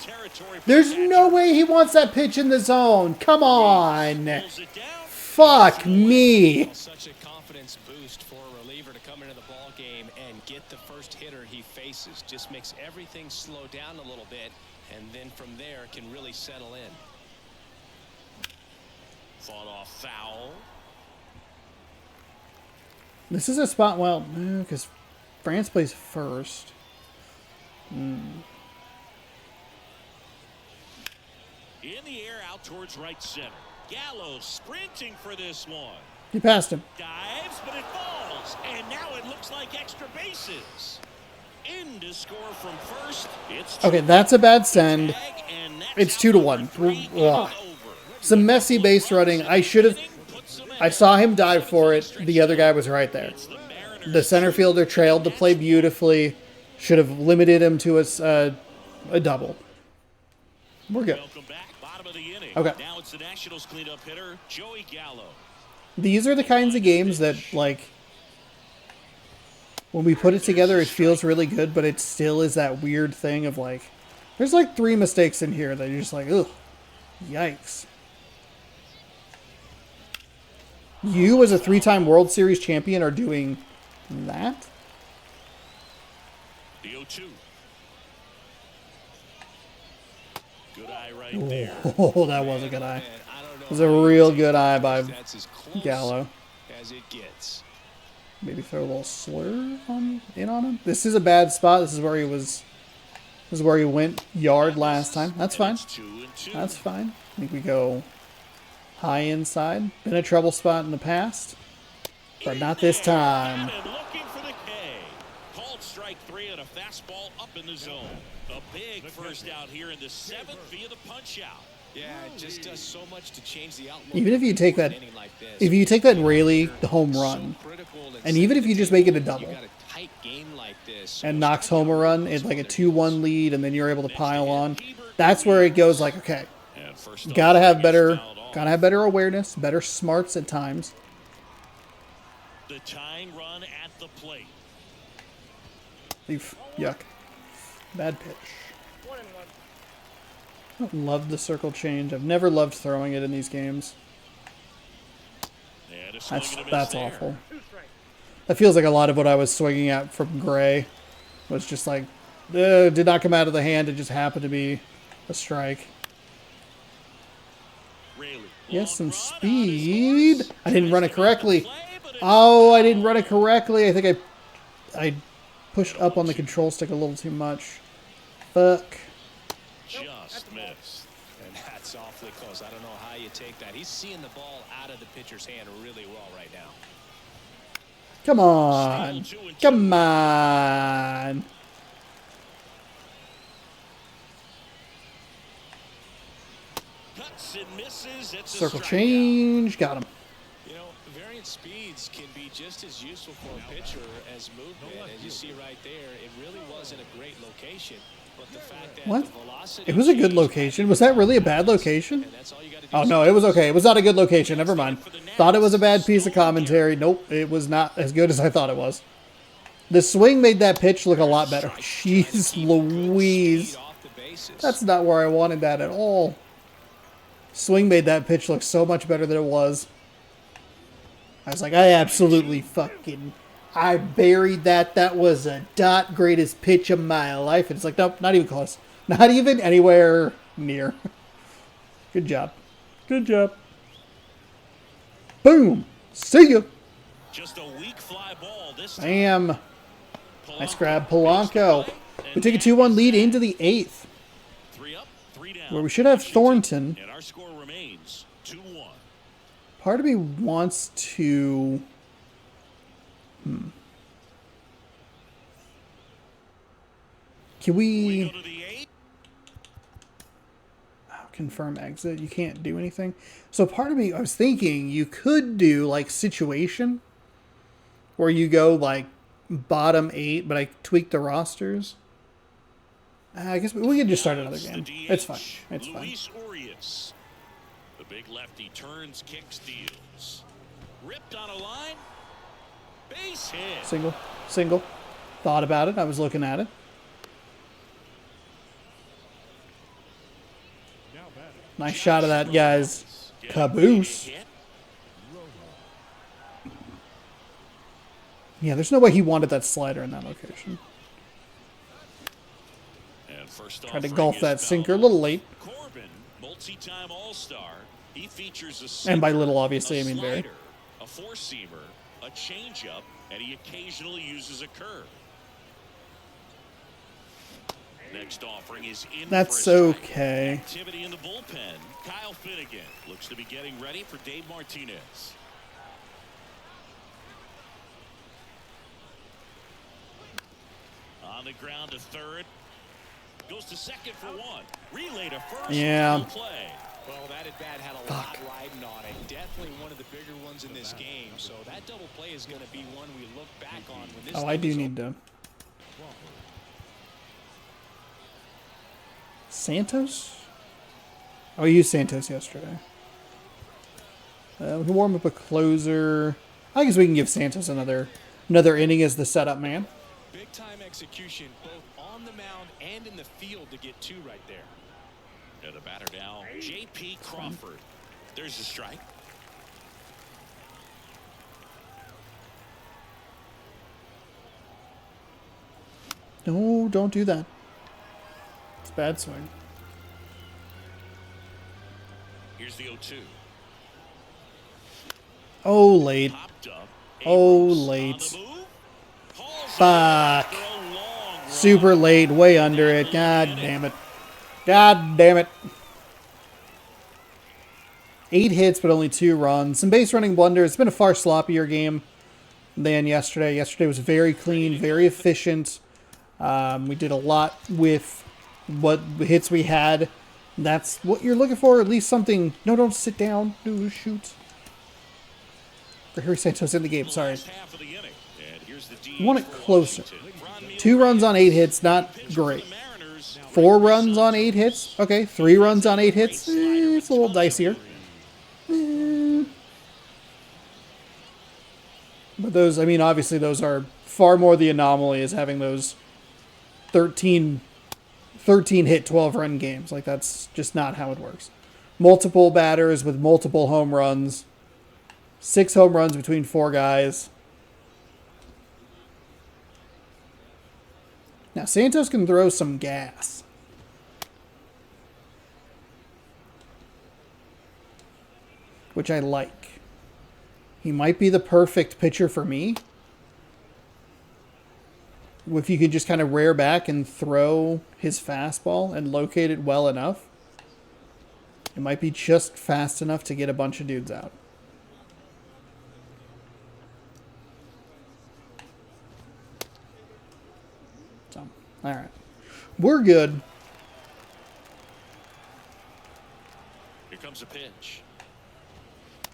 There's no way he wants that pitch in the zone. Come on. Fuck me. Such a confidence boost for a reliever to come into the ball game and get the first hitter he faces. Just makes everything slow down a little bit, and then from there can really settle in. Fought off foul. This is a spot, well, because France plays first. In the air out towards right center. Gallo sprinting for this one. He passed him. Dives, but it falls. And now it looks like extra bases. In to score from first. It's okay, that's a bad send. It's 2-1. Ugh. Some messy base running. I saw him dive for it. The other guy was right there. The center fielder trailed the play beautifully. Should have limited him to a double. We're good. Okay. Now it's the Nationals cleanup hitter, Joey Gallo. These are the kinds of games that, like, when we put it together, it feels really good, but it still is that weird thing of, like, there's, like, 3 mistakes in here that you're just like, ugh, yikes. You, as a 3-time World Series champion, are doing that? The 0-2. Good eye right there. Oh, that was a good eye. It was a real good eye by Gallo. As it gets. Maybe throw a little slur in on him. This is a bad spot. This is where he was. This is where he went yard last time. That's fine. That's fine. I think we go high inside. Been a trouble spot in the past, but not this time. Looking for the K. Called strike 3 and a fastball up in the zone. A big first out here in the 7th via the punch out. Yeah, it just does so much to change the outlook. Even if you take that, if you take that Rayleigh the home run, and even if you just make it a double, and knocks home a run, it's like a 2-1 lead, and then you're able to pile on. That's where it goes. Like, okay, gotta have better awareness, better smarts at times. The tying run at the plate. Oof, yuck, bad pitch. I don't love the circle change. I've never loved throwing it in these games. That's awful. That feels like a lot of what I was swinging at from Gray was just like, did not come out of the hand. It just happened to be a strike. Yes, some speed. I didn't run it correctly. Oh, I didn't run it correctly. I think I pushed up on the control stick a little too much. Fuck. Just missed. And that's awfully close. I don't know how you take that. He's seeing the ball out of the pitcher's hand really well right now. Come on. Come on. Cuts and misses. It's Circle change. Got him. You know, variant speeds can be just as useful for a pitcher as movement. As you see right there, it really wasn't a great location. But the fact that What? the velocity It was a good location. Was that really a bad location? Oh, no, it was okay. It was not a good location. Never mind. Thought it was a bad piece of commentary. Nope, it was not as good as I thought it was. The swing made that pitch look a lot better. Jeez Louise. That's not where I wanted that at all. Swing made that pitch look so much better than it was. I was like, I absolutely fucking... I buried that. That was a greatest pitch of my life. And it's like, nope, not even close. Not even anywhere near. Good job. Good job. Boom. See ya. Just a weak fly ball this time. Bam. Nice grab, Polanco. We take a 2-1 lead into the 8th. 3 up, 3 down. Where we should have Thornton. And our score remains 2-1. Part of me wants to... Can we... Go to the 8. confirm exit? You can't do anything. So part of me, I was thinking you could do like situation where you go like bottom 8, but I tweak the rosters. I guess we can just start another game. It's fine. It's fine. Luis Urias. The big lefty turns, kicks, deals. Ripped on a line. Base hit. Single. Thought about it. I was looking at it. Nice shot of that guy's caboose. Yeah, there's no way he wanted that slider in that location. Tried to golf that sinker a little late. Corbin, multi-time All-Star. He features And by little, obviously, I mean very. A four-seamer, a changeup, and he occasionally uses a curve. Next offering is in. That's for a strike. okay. Activity in the bullpen. Kyle Finnegan looks to be getting ready for Dave Martinez. On the ground to third. Goes to second for one. Relay to first. Yeah. Play. Well, that at bat had a lot riding on it. Definitely one of the bigger ones in this game. So that double play is going to be one we look back on when this. Oh, I do need to. Santos? Oh, I used Santos yesterday. We can warm up a closer. I guess we can give Santos another inning as the setup man. Big time execution both on the mound and in the field to get two right there. And the batter now, J.P. Crawford. There's a strike. No, don't do that. It's a bad swing. Here's the 0-2. Oh, late. Popped up. Oh, Abrams on late. the move. Hauls it Fuck. after a long run. Super late, way under it. God damn it. God damn it. 8 hits, but only 2 runs. Some base running blunders. It's been a far sloppier game than yesterday. Yesterday was very clean, very efficient. We did a lot with what hits we had. That's what you're looking for. At least something. No, don't sit down. No, shoot. Harry Santos in the game. Sorry. Last half of the inning. And here's the D I want it for closer. Washington. 2 runs on 8 hits, not great. 4 runs on 8 hits. Okay, 3 runs on 8 hits. It's a little dicier. But those, I mean, obviously those are far more the anomaly, is having those 13 hit, 12 run games. Like, that's just not how it works. Multiple batters with multiple home runs. 6 home runs between 4 guys. Now, Santos can throw some gas. Which I like. He might be the perfect pitcher for me. If you could just kind of rear back and throw his fastball and locate it well enough, it might be just fast enough to get a bunch of dudes out. So, all right. We're good. Here comes a pitch.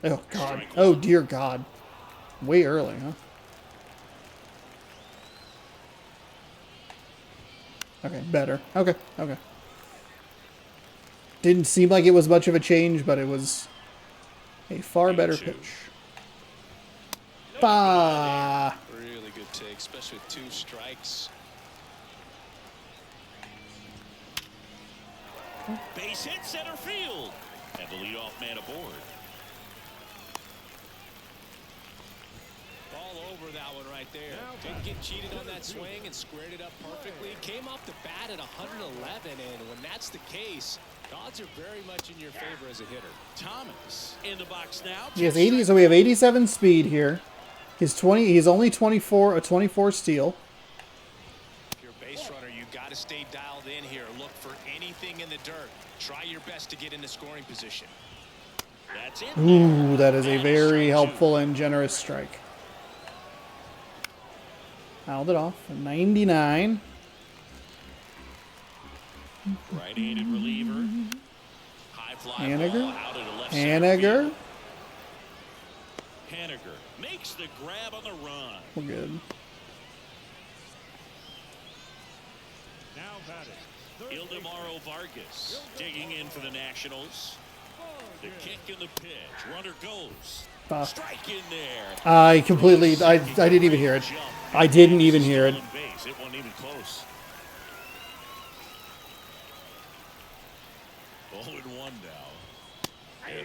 Oh, God. Oh, dear God. Way early, huh? Okay, better. Okay. Didn't seem like it was much of a change, but it was a far better pitch. Bah! Really good take, especially with 2 strikes. Base hit center field. And the leadoff man aboard. All over that one right there. Didn't get cheated on that swing and squared it up perfectly. Came off the bat at 111, and when that's the case, odds are very much in your favor as a hitter. Thomas in the box now. He has 80, so we have 87 speed here. He's only 24, a 24 steal. If you're a base runner, you got to stay dialed in here. Look for anything in the dirt. Try your best to get into scoring position. That's it. Ooh, that is a very helpful and generous strike. Fouled it off. 99. Right-handed reliever. High fly Haniger. ball out into left center Haniger. field. Haniger makes the grab on the run. We're good. Now batting. Ildemaro Vargas digging in for the Nationals. The kick and the pitch. Runner goes. Fuck. Strike in there. I didn't even hear it. I didn't even hear it. It wasn't even close. 0-1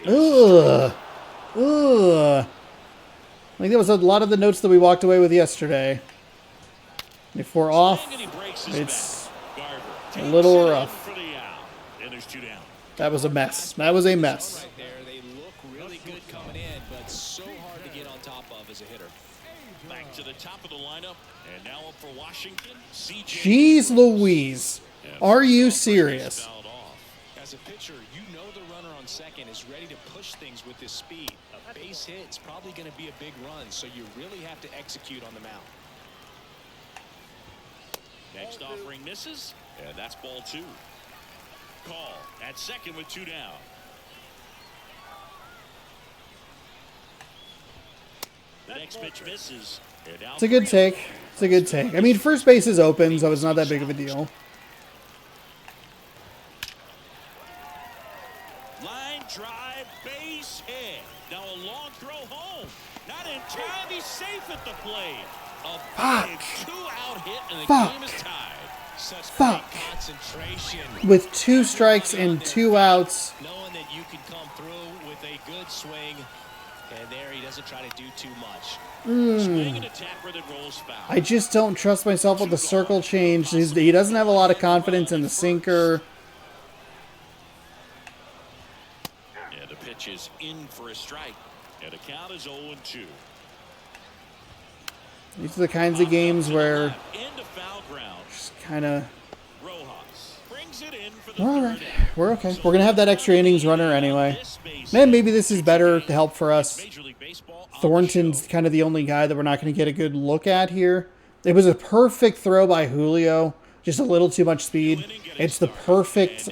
now. Ugh. Ugh. I think that was a lot of the notes that we walked away with yesterday. If we're off, it's a little rough. That was a mess. That was a mess. Right there, they look really good coming in, but so hard to get on top of as a hitter. Back to the top of the lineup, and now up for Washington. Jeez Louise. Are you serious? As a pitcher, you know the runner on second is ready to push things with his speed. A base hit is probably going to be a big run, so you really have to execute on the mound. Next offering misses, and that's ball 2. Call at second with 2 down. The next pitch misses. It's a good take. It's a good take. I mean, first base is open, so it's not that big of a deal. Line drive, base hit. Now a long throw home. Not in time. He's safe at the plate. A big 2-out hit, and the game is tied. Such Fuck. concentration. With 2 strikes and 2 outs. Knowing that you can come through with a good swing, and there he doesn't try to do too much. Swing and a tapper that rolls foul. I just don't trust myself with the circle change. He doesn't have a lot of confidence in the sinker. And the pitch is in for a strike. And the count is 0-2. These are the kinds of games where Into foul ground. just kind of... Rojas brings it in for the All third right, inning. we're okay. We're going to have that extra innings runner anyway. Man, maybe this is better to help for us. Major League Baseball on the Thornton's show. kind of the only guy that we're not going to get a good look at here. It was a perfect throw by Julio, just a little too much speed. It's the perfect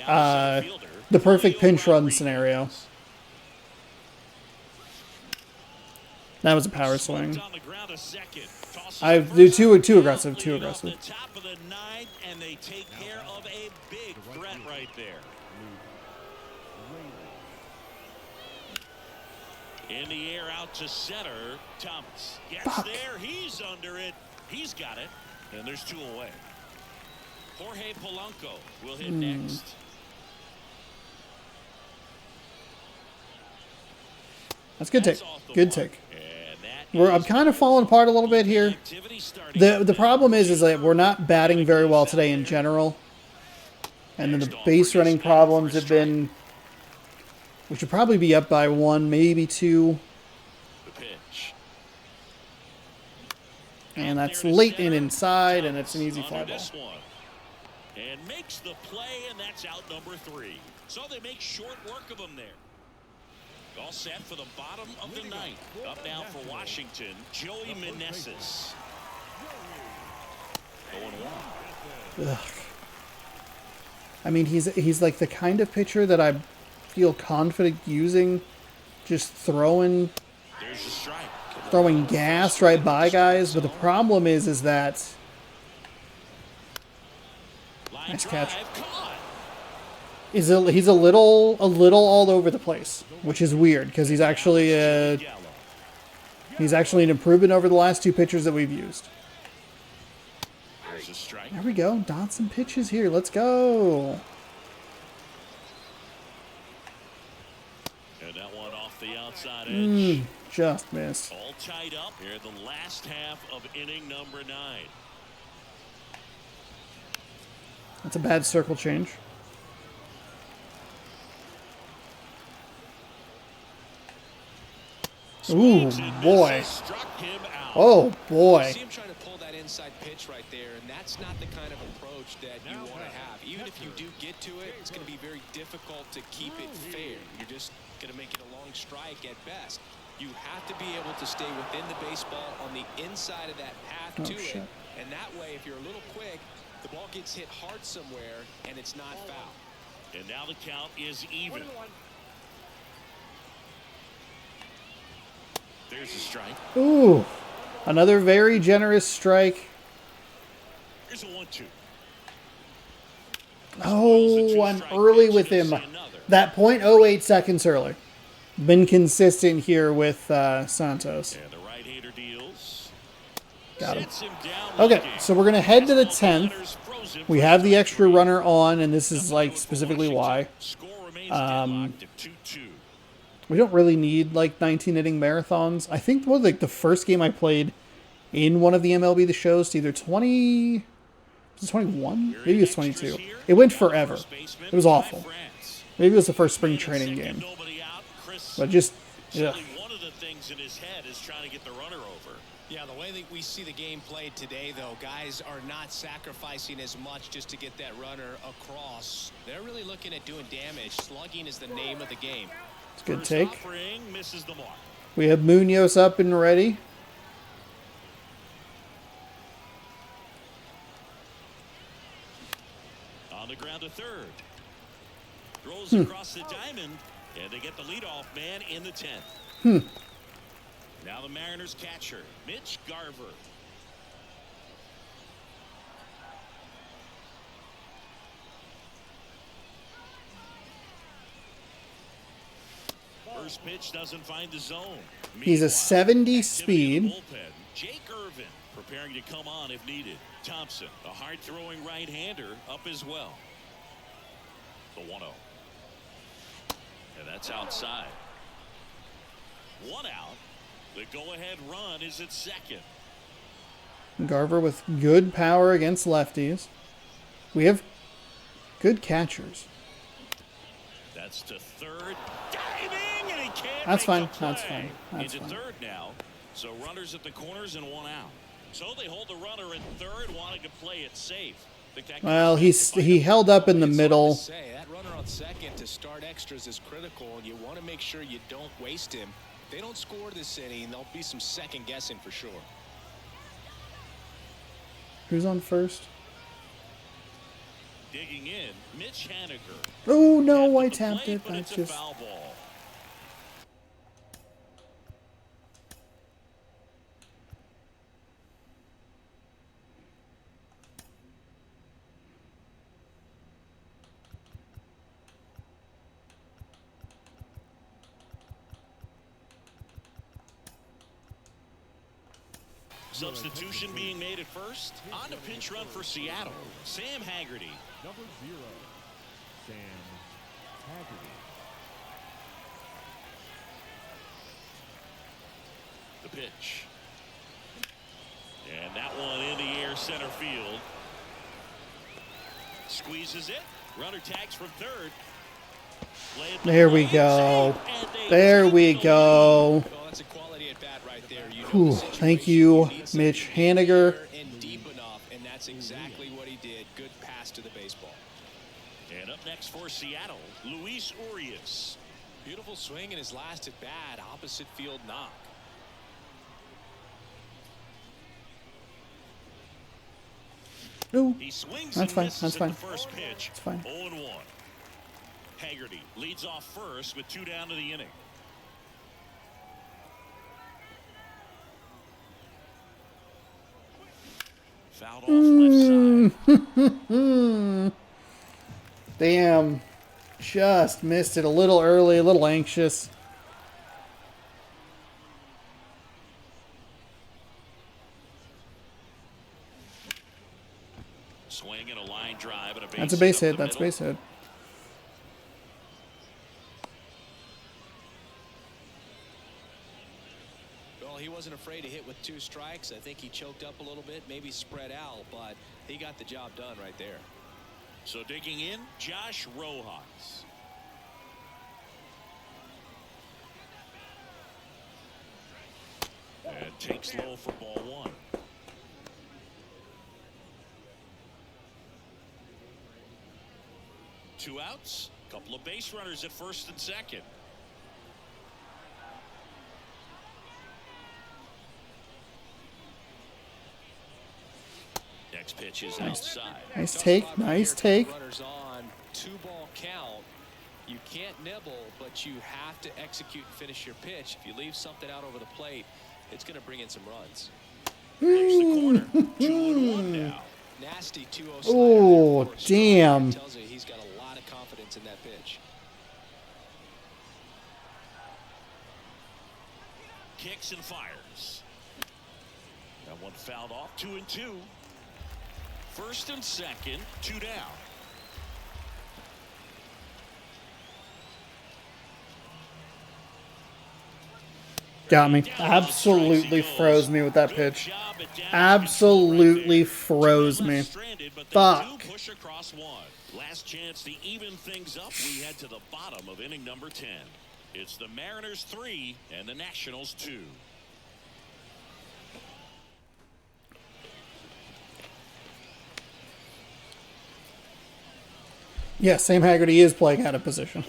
pinch run scenario. That was a power swing. On the ground, a second. Tosses I the do first too down, aggressive, too lead off aggressive. The top of the ninth, and they take care of a big threat right there. In the air out to center. Thomas gets Fuck. there. He's under it. He's got it. And there's two away. Jorge Polanco will hit next. That's a good take. That's off the Good mark. take. And that I'm is kind of falling apart a little bit here. activity starting. The problem is that we're not batting very well today in general. And then the base running problems have been... We should probably be up by 1, maybe 2. The pitch. And that's late and inside, and it's an easy fly ball. And makes the play, and that's out number 3. So they make short work of him there. All set for the bottom of the ninth. Up now for Washington, Joey Meneses. 0-1. Ugh. I mean, he's like the kind of pitcher that I feel confident using, just throwing There's the strike. gas right by guys. But the problem is that Line Nice drive, catch. caught. he's a little all over the place, which is weird because he's actually Gallo. an improvement over the last 2 pitchers that we've used. There's a strike. There we go. Dotson pitches here. Let's go. And that one off the outside edge. Just missed. All tied up here in the last half of inning number 9. That's a bad circle change. Ooh, boy. Struck him out. Oh, boy. See him trying to pull that inside pitch right there, and that's not the kind of approach that you want to have. Even if you do get to it, it's going to be very difficult to keep it fair. You're just going to make it a long strike at best. You have to be able to stay within the baseball on the inside of that path to shit. it. And that way, if you're a little quick, the ball gets hit hard somewhere, and it's not foul. And now the count is even. There's a strike. Ooh. Another very generous strike. Here's a 1-2. Oh, I'm early with him. That 0.08 seconds early. Been consistent here with Santos. And the right-hander deals. Got him. Sits him down Okay, looking. so we're going to head to the 10th. Runners frozen We for have the strike extra 3. runner on, and this is like specifically why. Score remains deadlocked at 2-2. We don't really need like 19 inning marathons. I think like the first game I played in one of the MLB The Shows to either 20, was it 21? Maybe it was 22. It went forever. It was awful. Maybe it was the first spring training game. But just, yeah. One of the things in his head is trying to get the runner over. Yeah, the way that we see the game played today, though, guys are not sacrificing as much just to get that runner across. They're really looking at doing damage. Slugging is the name of the game. It's a good First take. offering misses the mark. We have Munoz up and ready. On the ground to third. Throws across the diamond, and they get the leadoff man in the 10th. Now the Mariners catcher, Mitch Garver. First pitch doesn't find the zone. He's a Meanwhile, 70 activity in the speed. bullpen. Jake Irvin preparing to come on if needed. Thompson, a hard-throwing right-hander, up as well. The 1-0. And that's outside. 1 out. The go-ahead run is at second. Garver with good power against lefties. We have good catchers. That's to third. Diving, and he can't That's make fine. the play. That's fine. That's Into fine. third now. So runners at the corners and one out. So they hold the runner at third, wanting to play it safe. Well, he held up in the middle. Say, that runner on second to start extras is critical, and you want to make sure you don't waste him. If they don't score this inning, there'll be some second guessing for sure. Who's on first? Digging in, Mitch Haniger. Oh no, I tapped it. But That's it's a just. foul ball. Substitution being made at first. On the pinch run for Seattle, Sam Haggerty. Number 0, Sam Haggerty. The pitch. And that one in the air center field. Squeezes it. Runner tags from third. There we go. There we go. Well, that's a quality at bat right there. You know Whew, the thank situation. you, need something Mitch to Haniger. clear and deep enough, and that's exactly what he did. Good pass to the baseball. And up next for Seattle, Luis Urias. Beautiful swing in his last at bat, opposite field knock. Ooh, He swings That's and fine, misses that's at fine. the first pitch. It's fine. 0-1. Haggerty leads off first with 2 down to the inning. Fouled off left side. damn. Just missed it a little early, a little anxious. Swing and a line drive and a base That's a base hit hit. up the That's a middle. base hit. Well, he wasn't afraid to hit with 2 strikes. I think he choked up a little bit, maybe spread out, but he got the job done right there. So digging in, Josh Rojas. And takes low for ball 1. Two outs, couple of base runners at first and second. Next pitch is outside. Nice Tough take. spot right Nice here. take. Runners on, 2-ball count. You can't nibble, but you have to execute and finish your pitch. If you leave something out over the plate, it's going to bring in some runs. Looks the corner. 2-1 now. Nasty 2-0 slider Oh, there for a strike. damn. Tells you he's got a lot of confidence in that pitch. Kicks and fires. That one fouled off. 2-2. First and second, 2 down. Got me. Absolutely froze me with that pitch. Absolutely froze me. Fuck. Push across 1. Last chance to even things up. We head to the bottom of inning number 10. It's the Mariners 3 and the Nationals 2. Yeah, Sam Haggerty is playing out of position.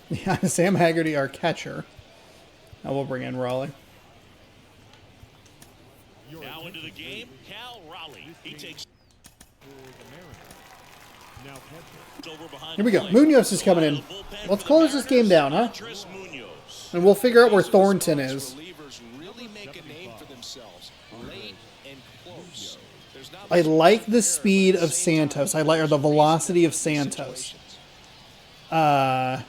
Yeah, Sam Haggerty, our catcher. Now we'll bring in Raleigh. Now into the game, Cal Raleigh. He takes For the Mariners. Now catcher. over behind. Here we go. Munoz is coming in. Let's close this game down, huh? Andres Munoz. And we'll figure out where Thornton is. Relievers really make a name for themselves, late and close. There's not I much like the there, speed but at of the same time, Santos. I like or the velocity of situations. Santos.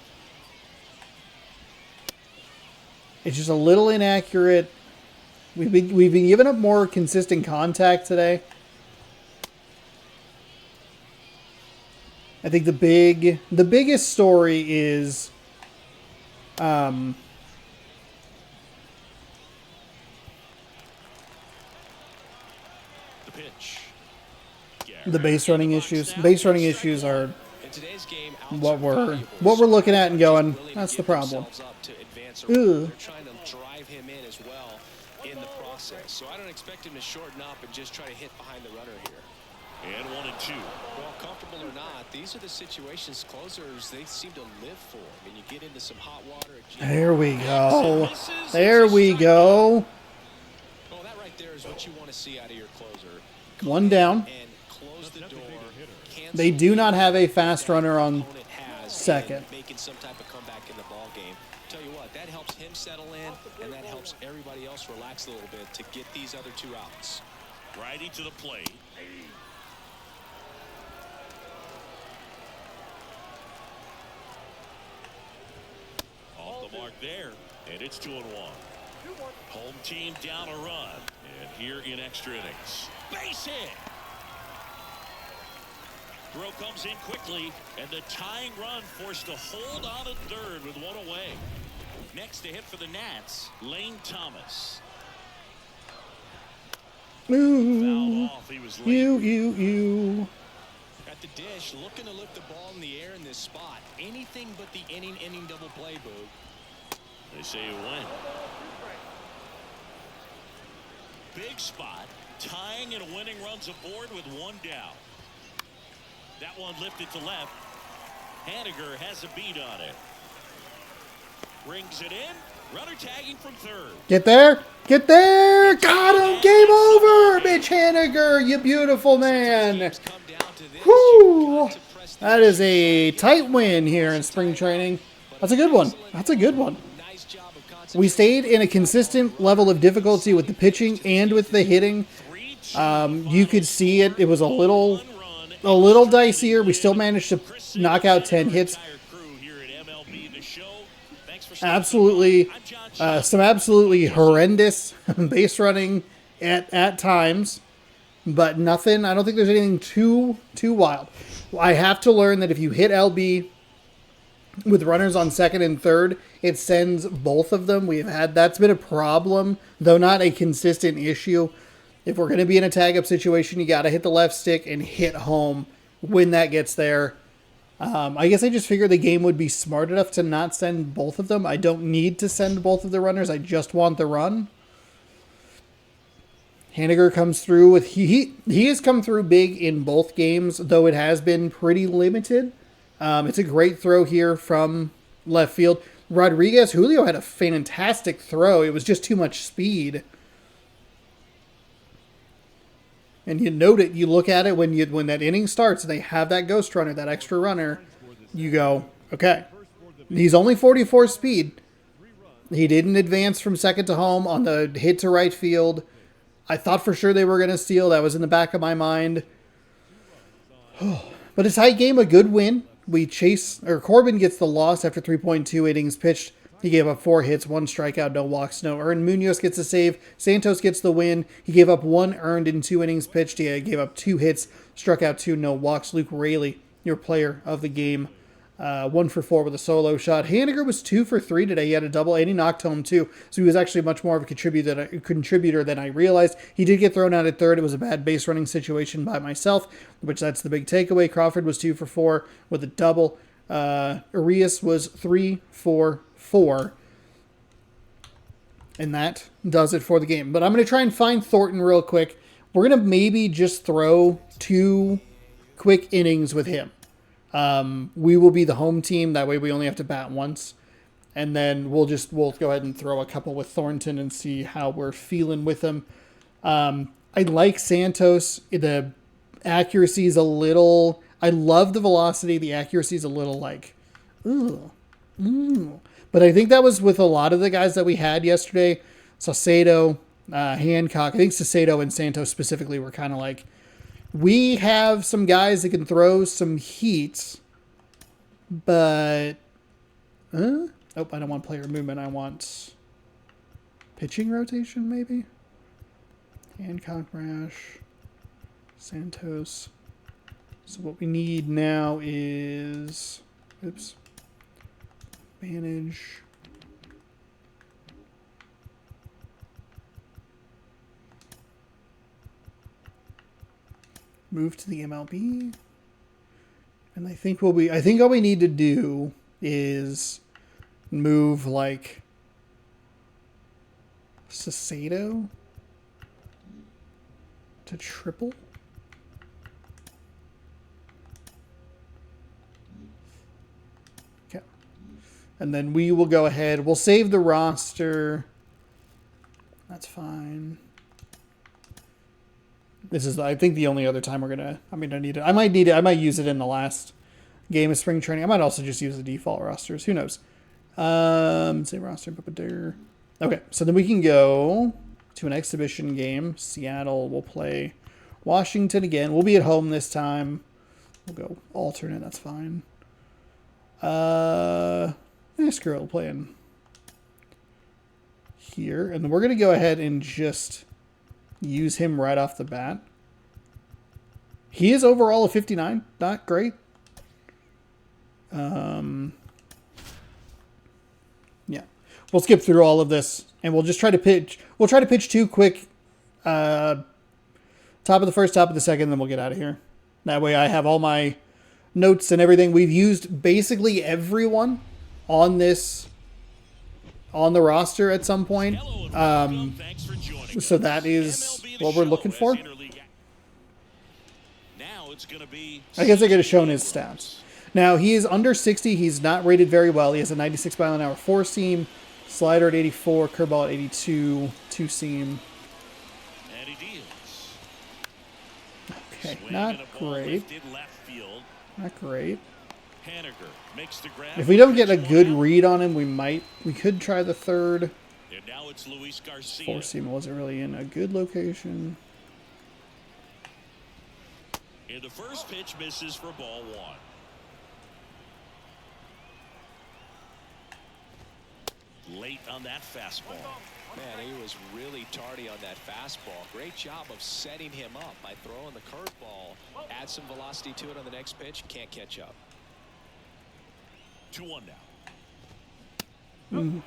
It's just a little inaccurate. We've been giving up more consistent contact today. I think the biggest story is the base running issues. Base running issues are In today's game, what we're looking at and going, that's the problem. They're Ugh. trying to drive him in as well in the process. So I don't expect him to shorten up and just try to hit behind the runner here. And 1-2. Well, comfortable or not, these are the situations closers they seem to live for. I mean, you get into some hot water. There we go. There we go. Well, that right there is what you want to see out of your closer. One down. And close the door. They do not have a fast runner on second. Making some type of comeback in the ball game. Tell you what, that helps him settle in, and that helps everybody else relax a little bit to get these other two outs. Righty to the plate. Off the mark there, and it's 2-1. Home team down a run, and here in extra innings. Base hit. Throw comes in quickly, and the tying run forced to hold on at third with one away. Next to hit for the Nats, Lane Thomas. Ooh. Fouled off. He was late. You. At the dish, looking to lift the ball in the air in this spot. Anything but the inning double play, Boog. They say it went. Big spot, tying and winning runs aboard with one down. That one lifted to left. Haniger has a beat on it. Brings it in. Runner tagging from third. Get there. Get there. Got him. Game over. Mitch Haniger, you beautiful man. Whew. That is a tight win here in spring training. That's a good one. That's a good one. We stayed in a consistent level of difficulty with the pitching and with the hitting. You could see it. It was a little dicier. We still managed to knock out 10 hits. Absolutely, some absolutely horrendous base running at times, but nothing. I don't think there's anything too wild. I have to learn that if you hit LB with runners on second and third, it sends both of them. That's been a problem, though not a consistent issue. If we're going to be in a tag-up situation, you got to hit the left stick and hit home when that gets there. I guess I just figured the game would be smart enough to not send both of them. I don't need to send both of the runners. I just want the run. Haniger comes through with... He has come through big in both games, though it has been pretty limited. It's a great throw here from left field. Julio had a fantastic throw. It was just too much speed. And you note it, you look at it when that inning starts and they have that ghost runner, that extra runner, you go, okay, he's only 44 speed. He didn't advance from second to home on the hit to right field. I thought for sure they were going to steal. That was in the back of my mind. But a tight game, a good win. Corbin gets the loss after 3.2 innings pitched. He gave up 4 hits, 1 strikeout, no walks, no earned. Munoz gets a save. Santos gets the win. He gave up 1 earned in 2 innings pitched. He gave up 2 hits, struck out 2, no walks. Luke Raley, your player of the game, 1 for 4 with a solo shot. Haniger was 2 for 3 today. He had a double and he knocked home 2. So he was actually much more of a contributor than I realized. He did get thrown out at third. It was a bad base running situation by myself, which that's the big takeaway. Crawford was 2 for 4 with a double. Arias was 3 for 4. And that does it for the game. But I'm going to try and find Thornton real quick. We're going to maybe just throw 2 quick innings with him. We will be the home team. That way we only have to bat once. And then we'll go ahead and throw a couple with Thornton and see how we're feeling with him. I like Santos. The accuracy is a little... I love the velocity. The accuracy is a little like... Ooh. But I think that was with a lot of the guys that we had yesterday. Saucedo, Hancock. I think Saucedo and Santos specifically were kind of like, we have some guys that can throw some heat, but... I don't want player movement. I want pitching rotation, maybe? Hancock, Rash, Santos. So what we need now is... Oops. Manage. move to the MLB. And I think all we need to do is move like Sasado to triple. Okay. And then we will go ahead. We'll save the roster. That's fine. This is, I think, the only other time we're gonna. I mean, I need it. I might need it. I might use it in the last game of spring training. I might also just use the default rosters. Who knows? Say roster. Okay, so then we can go to an exhibition game. Seattle will play Washington again. We'll be at home this time. We'll go alternate. That's fine. Screw it. We'll play in here, and then we're gonna go ahead and just use him right off the bat. He is overall a 59. Not great. Yeah. We'll skip through all of this, and we'll just try to pitch. We'll try to pitch 2 quick. Top of the first, top of the second, then we'll get out of here. That way I have all my notes and everything. We've used basically everyone on this, on the roster at some point. So that is what we're looking for. I guess I could have shown his stats. Now, he is under 60. He's not rated very well. He has a 96 mile an hour 4-seam, slider at 84, curveball at 82, 2-seam. Okay, not great. Not great. If we don't get a good read on him, we could try the third. 4-seam wasn't really in a good location. And the first pitch misses for ball 1. Late on that fastball. Man, he was really tardy on that fastball. Great job of setting him up by throwing the curveball. Add some velocity to it on the next pitch. Can't catch up. 2-1 now.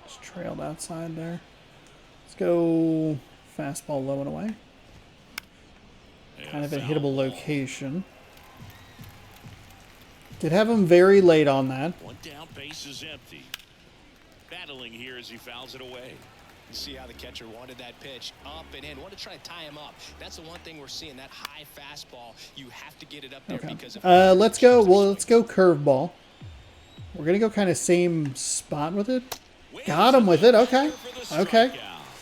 Just trailed outside there. Let's go fastball low and away. Kind of a hittable location. Did have him very late on that. 1 down, base is empty. Battling here as he fouls it away. You see how the catcher wanted that pitch up and in. Want to try to tie him up. That's the one thing we're seeing. That high fastball. You have to get it up there because of let's go. Well, let's go curveball. We're gonna go kind of same spot with it. Got him with it. Okay. Okay.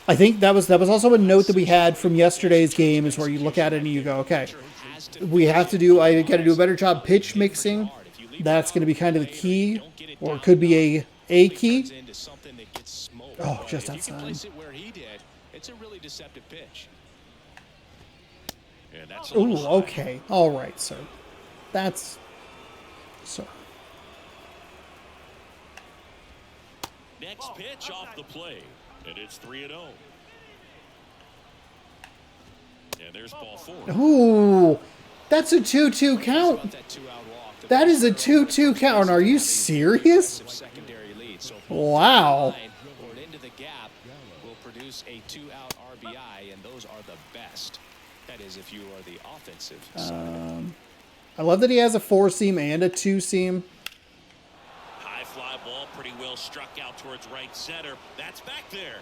I think that was also a note that we had from yesterday's game, is where you look at it and you go, okay, we have to do. I got to do a better job pitch mixing. That's going to be kind of the key, or it could be a key. Oh, just outside. It's a really deceptive pitch. Ooh, okay. All right, sir. That's sir. Next pitch off the plate, and it's 3-0. And there's ball 4. Ooh, that's a 2-2 count. That is a 2-2 count. Are you serious? Wow. Into the gap will produce a 2-out RBI, and those are the best. That is, if you are the offensive side. I love that he has a 4-seam and a 2-seam. High fly ball, pretty well struck out towards right center. That's back there.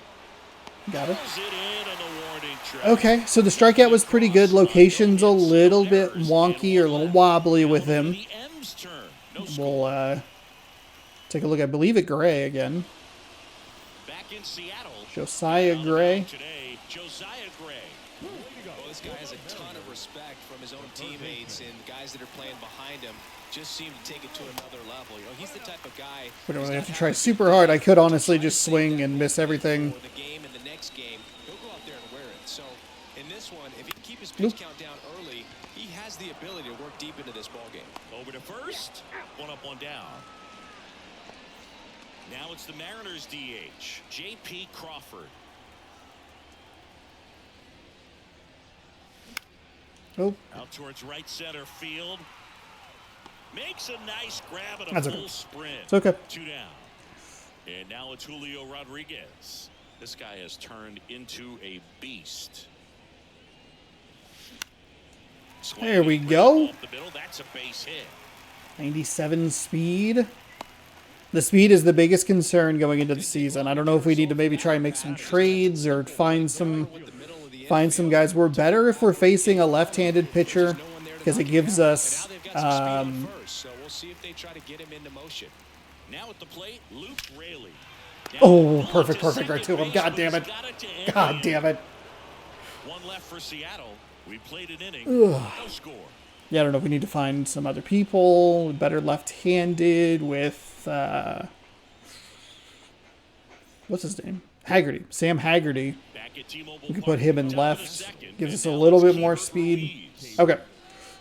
Got it. It Okay, so the strikeout was pretty good. Location's a little bit wonky or a little wobbly with him. We'll take a look, I believe, at Gray again. Back in Seattle. Josiah Gray. Today, Josiah Gray. Well, this guy has a ton of respect from his own teammates, and guys that are playing behind him just seem to take it to another level. You know, he's the type of guy. We don't really have to try super hard. I could honestly just swing and miss everything. For the game and the next game, he'll go out there and wear it. So in this one, if he can keep his pitch count down early, he has the ability to work deep into this ball game. Over to first. 1 up, 1 down. Now it's the Mariners DH, J.P. Crawford. Oh, Out towards right center field. Makes a nice grab at a That's full okay. sprint. It's okay. 2 down. And now it's Julio Rodriguez. This guy has turned into a beast. There we go. Off the middle, that's a base hit. 97 speed. The speed is the biggest concern going into the season. I don't know if we need to maybe try and make some trades or find some guys. We're better if we're facing a left-handed pitcher because it gives us. So we'll see if they try to get him into motion. Now at the plate, Luke Raley. Oh, perfect right to him. God damn it. God damn it. One left for Seattle. We played an inning. No score. Yeah, I don't know if we need to find some other people, better left-handed with, what's his name? Haggerty. Sam Haggerty. We can put him in left. Gives us a little bit more speed. Okay.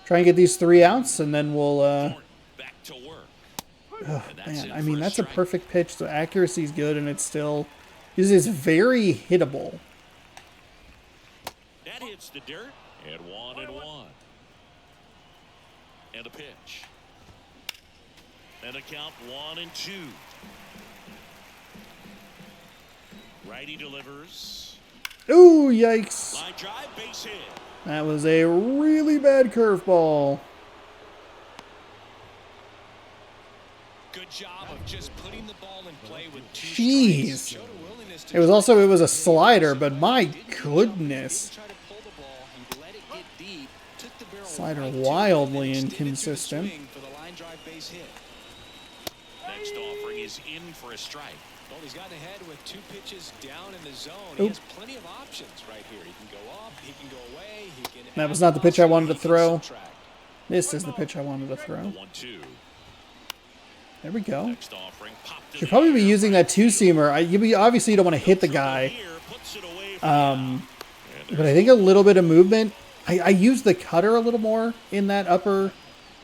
Try and get these 3 outs, and then we'll, back to work. oh, man, I mean, that's a perfect pitch. The accuracy is good, and it's still, this is very hittable. That hits the dirt, and 1-1. And a pitch. And a count 1-2. Righty delivers. Ooh, yikes. Line drive, base hit. That was a really bad curveball. Good job of just putting the ball in play with 2 Jeez. strikes. Showed a willingness to It was a slider, but my goodness. try to pull the ball. He let it get deep, took the barrel Slider right to it, wildly and then extended inconsistent. through the swing for the line drive base hit. Next offering is in for a strike. Well, he's gotten ahead with 2 pitches down in the zone. Oop. He has plenty of options right here. He can go up, he can go away, he can. That was add not the pitch I velocity, wanted to he can throw. subtract. This is the pitch I wanted to throw. 1-2. There we go. Next offering popped in Should probably the be air. using that 2-seamer. Obviously, you don't want to hit the guy. Here, puts it away from now. But I think a little bit of movement. I use the cutter a little more in that upper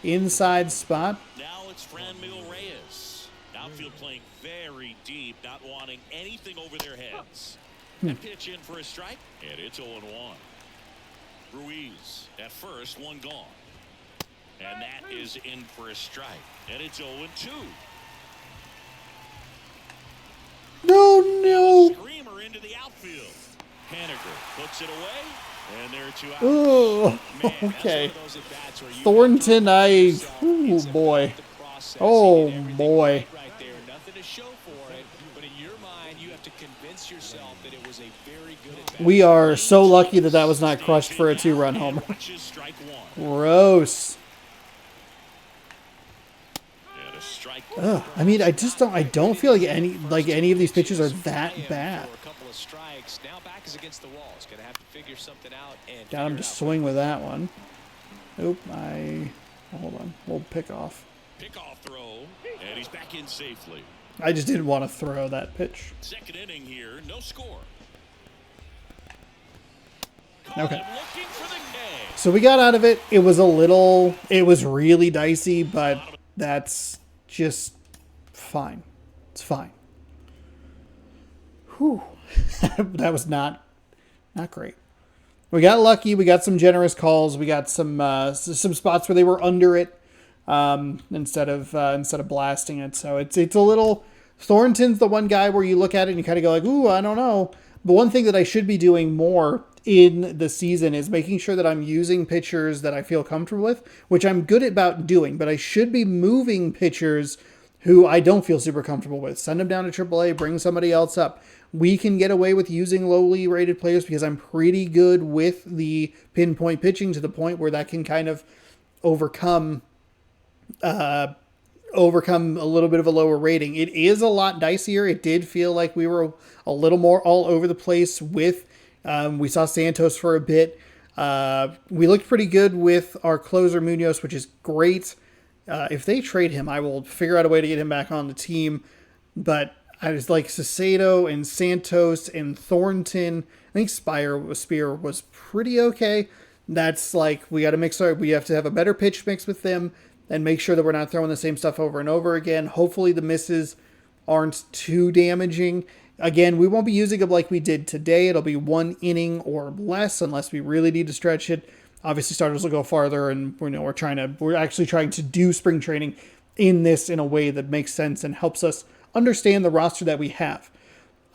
inside spot. Now it's Franmil Reyes. Outfield playing very deep, not wanting anything over their heads. That pitch in for a strike, and it's 0-1. Ruiz at first, 1 gone. And that is in for a strike, and it's 0-2. No. Screamer into the outfield. Haniger puts it away, and there are 2 outs. Oh, Man, that's one okay. of those at-bats where you Thornton, have to prove oh yourself. boy. It's about the process. Oh, He did everything boy. right there. Nothing to show for it, but in your mind, you have to convince yourself that it was a very good at-bat. We are so lucky that that was not crushed for a 2-run homer. Watches strike 1. Gross. And a strike. Ugh. I mean, I don't feel like any of these pitches are that bad. For a couple of strikes. Now back is against the wall. He's going to have to figure something out and Got him figure to it out. swing with that one. Oop, hold on. We'll pick off. Pickoff throw, and he's back in safely. I just didn't want to throw that pitch. Second inning here, no score. Okay. Caught him looking for the K. So we got out of it. It was really dicey, but that's just fine. It's fine. Whew. That was not great. We got lucky. We got some generous calls. We got some spots where they were under it instead of blasting it. So it's a little. Thornton's the one guy where you look at it and you kind of go like, ooh, I don't know. The one thing that I should be doing more in the season is making sure that I'm using pitchers that I feel comfortable with, which I'm good about doing, but I should be moving pitchers who I don't feel super comfortable with. Send them down to AAA, bring somebody else up. We can get away with using lowly rated players because I'm pretty good with the pinpoint pitching to the point where that can kind of overcome a little bit of a lower rating. It is a lot dicier. It did feel like we were a little more all over the place with, we saw Santos for a bit. We looked pretty good with our closer Munoz, which is great. If they trade him, I will figure out a way to get him back on the team. But I was like Cicero and Santos and Thornton. I think Spear was pretty okay. That's like, we have to have a better pitch mix with them and make sure that we're not throwing the same stuff over and over again. Hopefully the misses aren't too damaging. Again, we won't be using them like we did today. It'll be 1 inning or less unless we really need to stretch it. Obviously starters will go farther, and we're actually trying to do spring training in a way that makes sense and helps us understand the roster that we have.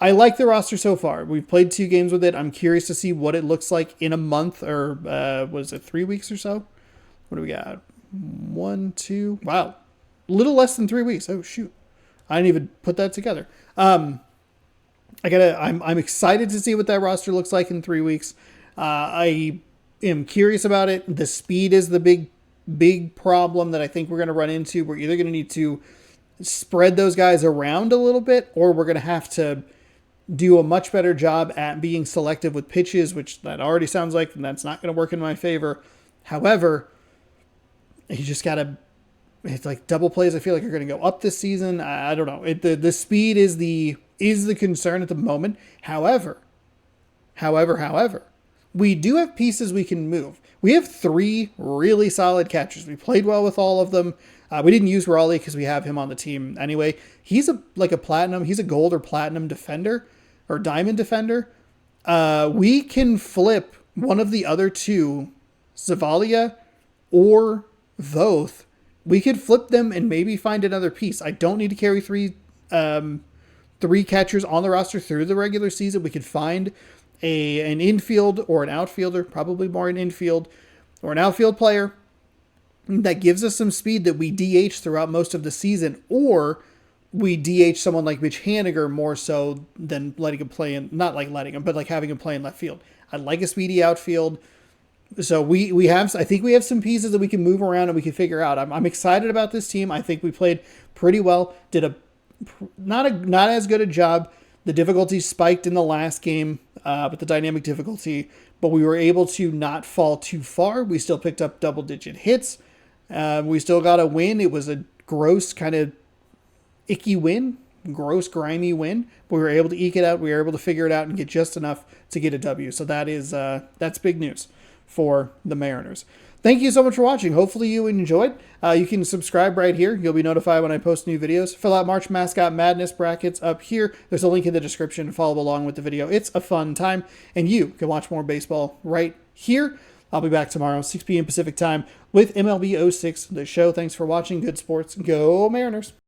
I like the roster so far. We've played 2 games with it. I'm curious to see what it looks like in a month, or was it 3 weeks or so? What do we got? 1, 2. Wow. A little less than 3 weeks. Oh, shoot. I didn't even put that together. I'm excited to see what that roster looks like in 3 weeks. I am curious about it. The speed is the big problem that I think we're going to run into. We're either going to need to spread those guys around a little bit, or we're going to have to do a much better job at being selective with pitches, which that already sounds like that's not going to work in my favor. However, you just got to, it's like double plays I feel like are going to go up this season. I don't know. The speed is the concern at the moment. However, we do have pieces we can move. We have 3 really solid catchers. We played well with all of them. We didn't use Raleigh because we have him on the team anyway. He's a platinum. He's a gold or platinum defender or diamond defender. We can flip one of the other 2, Zavalia or Voth. We could flip them and maybe find another piece. I don't need to carry 3 catchers on the roster through the regular season. We could find an infield or an outfielder, probably more an infield or an outfield player that gives us some speed that we DH throughout most of the season, or we DH someone like Mitch Haniger more so than letting him play in, not like letting him, but like having him play in left field. I like a speedy outfield. So I think we have some pieces that we can move around and we can figure out. I'm excited about this team. I think we played pretty well. Did not as good a job. The difficulty spiked in the last game, with the dynamic difficulty, but we were able to not fall too far. We still picked up double-digit hits. We still got a win. It was a gross kind of icky win, gross grimy win, but we were able to eke it out. We were able to figure it out and get just enough to get a W. So that's big news for the Mariners. Thank you so much for watching. Hopefully you enjoyed. You can subscribe right here. You'll be notified when I post new videos. Fill out March Mascot Madness brackets up here. There's a link in the description to follow along with the video. It's a fun time, and you can watch more baseball right here. I'll be back tomorrow, 6 p.m. Pacific time, with MLB 06, the show. Thanks for watching. Good sports. Go Mariners.